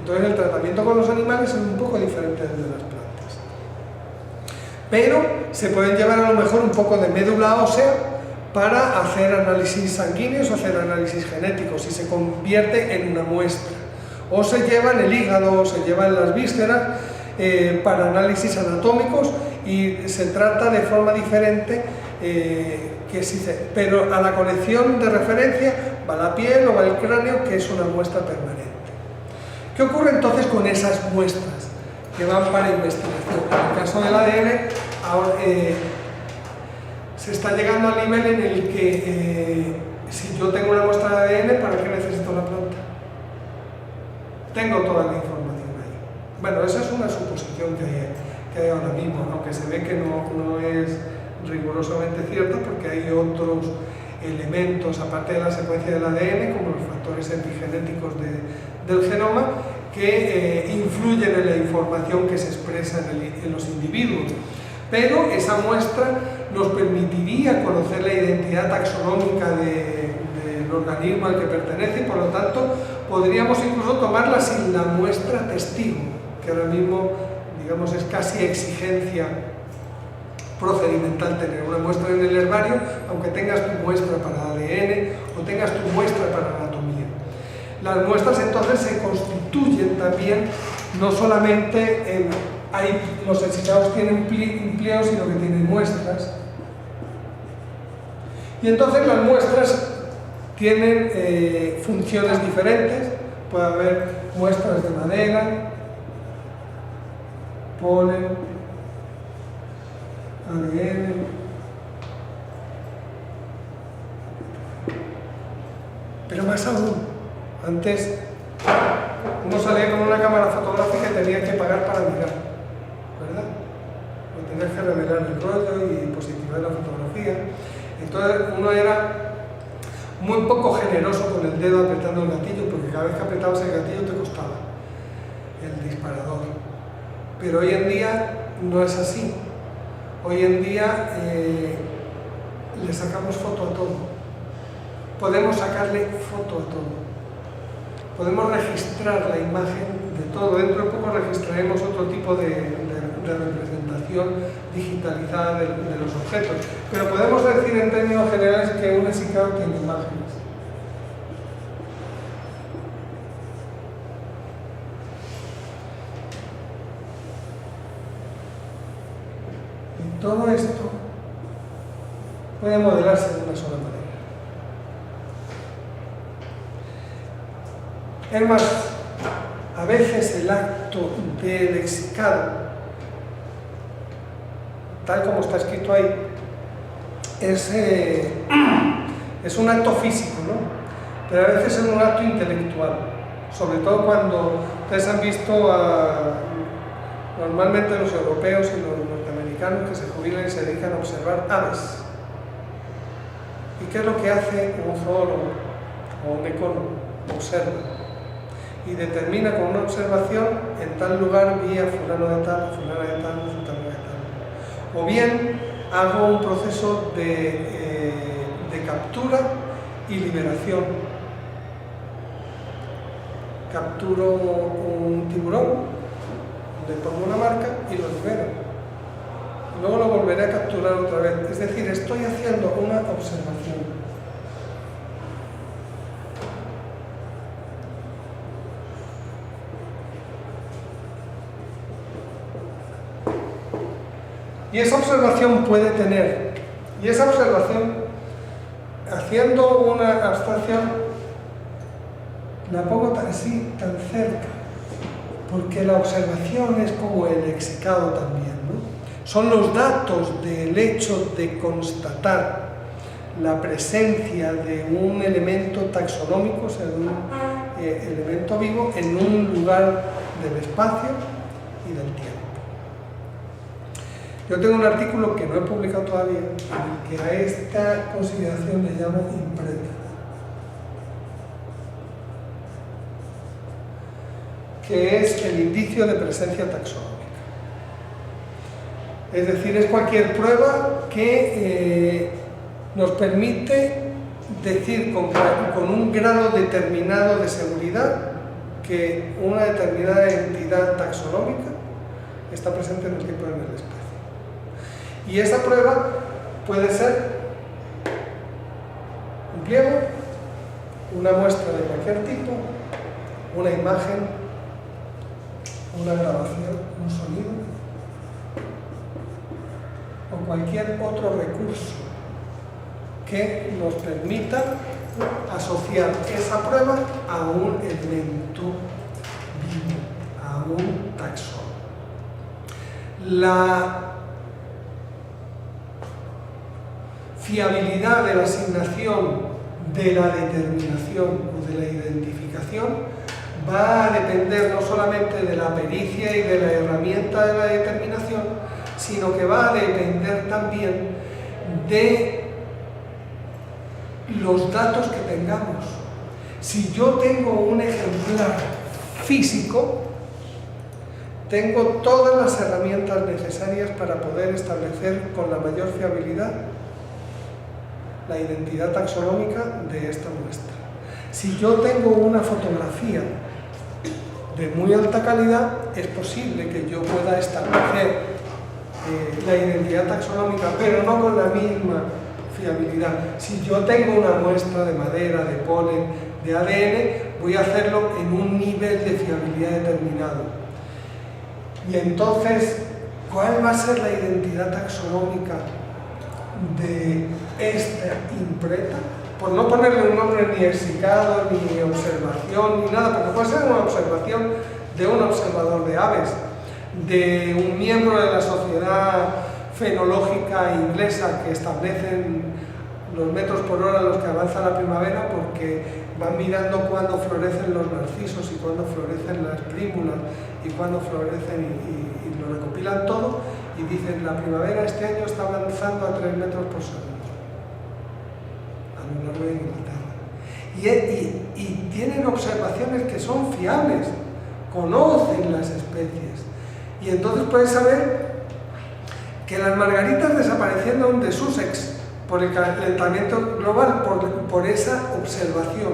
Entonces el tratamiento con los animales es un poco diferente del de las plantas. Pero se pueden llevar a lo mejor un poco de médula ósea para hacer análisis sanguíneos o hacer análisis genéticos y se convierte en una muestra. O se lleva en el hígado o se lleva en las vísceras para análisis anatómicos y se trata de forma diferente, pero a la colección de referencia va la piel o va el cráneo, que es una muestra permanente. ¿Qué ocurre entonces con esas muestras que van para investigación? En el caso del ADN, ahora, se está llegando al nivel en el que si yo tengo una muestra de ADN, ¿para qué necesito la planta? Tengo toda la información ahí. Bueno, esa es una suposición que hay ahora mismo, aunque se ve que no es rigurosamente cierta, porque hay otros elementos, aparte de la secuencia del ADN, como los factores epigenéticos del genoma, que influyen en la información que se expresa en los individuos. Pero esa muestra nos permitiría conocer la identidad taxonómica del organismo al que pertenece y por lo tanto podríamos incluso tomarla sin la muestra testigo, que ahora mismo, digamos, es casi exigencia procedimental tener una muestra en el herbario, aunque tengas tu muestra para ADN o tengas tu muestra para anatomía. Las muestras entonces se constituyen también, no solamente los exitados tienen empleos, sino que tienen muestras. Y entonces las muestras tienen funciones diferentes. Puede haber muestras de madera, polen, ADN, pero más aún, antes uno salía con una cámara fotográfica y tenía que pagar para mirar, ¿verdad? O tener que revelar el rollo y positivar la fotografía. Entonces uno era muy poco generoso con el dedo apretando el gatillo, porque cada vez que apretabas el gatillo te costaba el disparador. Pero hoy en día no es así. Hoy en día le sacamos foto a todo. Podemos sacarle foto a todo. Podemos registrar la imagen de todo. Dentro de poco registraremos otro tipo de representación digitalizada de los objetos. Pero podemos decir en términos generales que un exicado tiene imágenes. Y todo esto puede modelarse de una sola manera. Es más, a veces el acto del exicado, tal como está escrito ahí, es un acto físico, ¿no? Pero a veces es un acto intelectual, sobre todo cuando ustedes han visto normalmente los europeos y los norteamericanos que se jubilan y se dedican a observar aves. ¿Y qué es lo que hace un zoólogo o un ecólogo? Observa y determina con una observación: en tal lugar vi a fulano de tal, fulana de tal, fulano de tal. O bien hago un proceso de captura y liberación. Capturo un tiburón, le pongo una marca y lo libero. Y luego lo volveré a capturar otra vez. Es decir, estoy haciendo una observación. Y esa observación puede tener, y esa observación, haciendo una abstracción, la pongo así, tan cerca, porque la observación es como el exicado también, ¿no? Son los datos del hecho de constatar la presencia de un elemento taxonómico, o sea, de un elemento vivo, en un lugar del espacio y del tiempo. Yo tengo un artículo que no he publicado todavía, en el que a esta consideración le llamo imprenta, que es el indicio de presencia taxonómica. Es decir, es cualquier prueba que nos permite decir con un grado determinado de seguridad que una determinada entidad taxonómica está presente en el tipo y en el espacio. Y esa prueba puede ser un pliego, una muestra de cualquier tipo, una imagen, una grabación, un sonido o cualquier otro recurso que nos permita asociar esa prueba a un elemento vivo, a un taxón. La fiabilidad de la asignación, de la determinación o de la identificación va a depender no solamente de la pericia y de la herramienta de la determinación, sino que va a depender también de los datos que tengamos. Si yo tengo un ejemplar físico, tengo todas las herramientas necesarias para poder establecer con la mayor fiabilidad la identidad taxonómica de esta muestra. Si yo tengo una fotografía de muy alta calidad, es posible que yo pueda establecer la identidad taxonómica, pero no con la misma fiabilidad. Si yo tengo una muestra de madera, de polen, de ADN, voy a hacerlo en un nivel de fiabilidad determinado. Y entonces, ¿cuál va a ser la identidad taxonómica de esta impreta? Por no ponerle un nombre ni exicado, ni observación, ni nada, porque puede ser una observación de un observador de aves, de un miembro de la sociedad fenológica inglesa que establecen los metros por hora a los que avanza la primavera, porque van mirando cuándo florecen los narcisos y cuándo florecen las prímulas y cuándo florecen y lo recopilan todo y dicen la primavera este año está avanzando a 3 metros por segundo a lo largo de Inglaterra. Y tienen observaciones que son fiables, conocen las especies y entonces pueden saber que las margaritas desaparecieron de Sussex por el calentamiento global, por esa observación.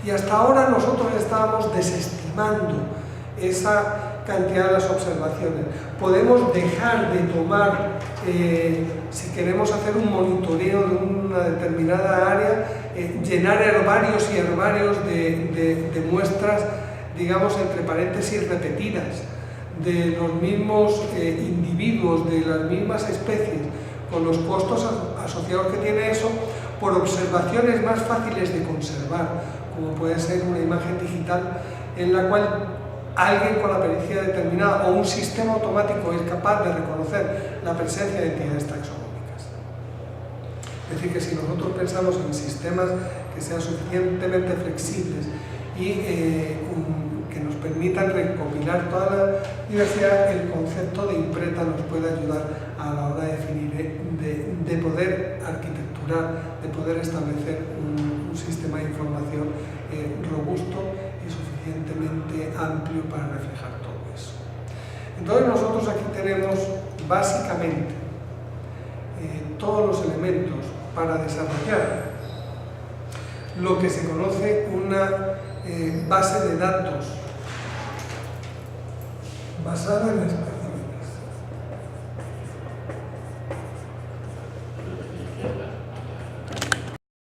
Y hasta ahora nosotros estábamos desestimando esa cantidad de las observaciones. Podemos dejar de tomar, si queremos hacer un monitoreo de una determinada área, llenar herbarios y herbarios de muestras, digamos, entre paréntesis, repetidas, de los mismos individuos, de las mismas especies, con los costos asociados que tiene eso, por observaciones más fáciles de conservar, como puede ser una imagen digital en la cual alguien con la pericia determinada o un sistema automático es capaz de reconocer la presencia de entidades taxonómicas. Es decir, que si nosotros pensamos en sistemas que sean suficientemente flexibles y que nos permitan recopilar toda la diversidad, el concepto de impreta nos puede ayudar a la hora de definir, de poder arquitecturar, de poder establecer un sistema de información robusto y suficientemente amplio para reflejar todo eso. Entonces nosotros aquí tenemos básicamente todos los elementos para desarrollar lo que se conoce una base de datos basada en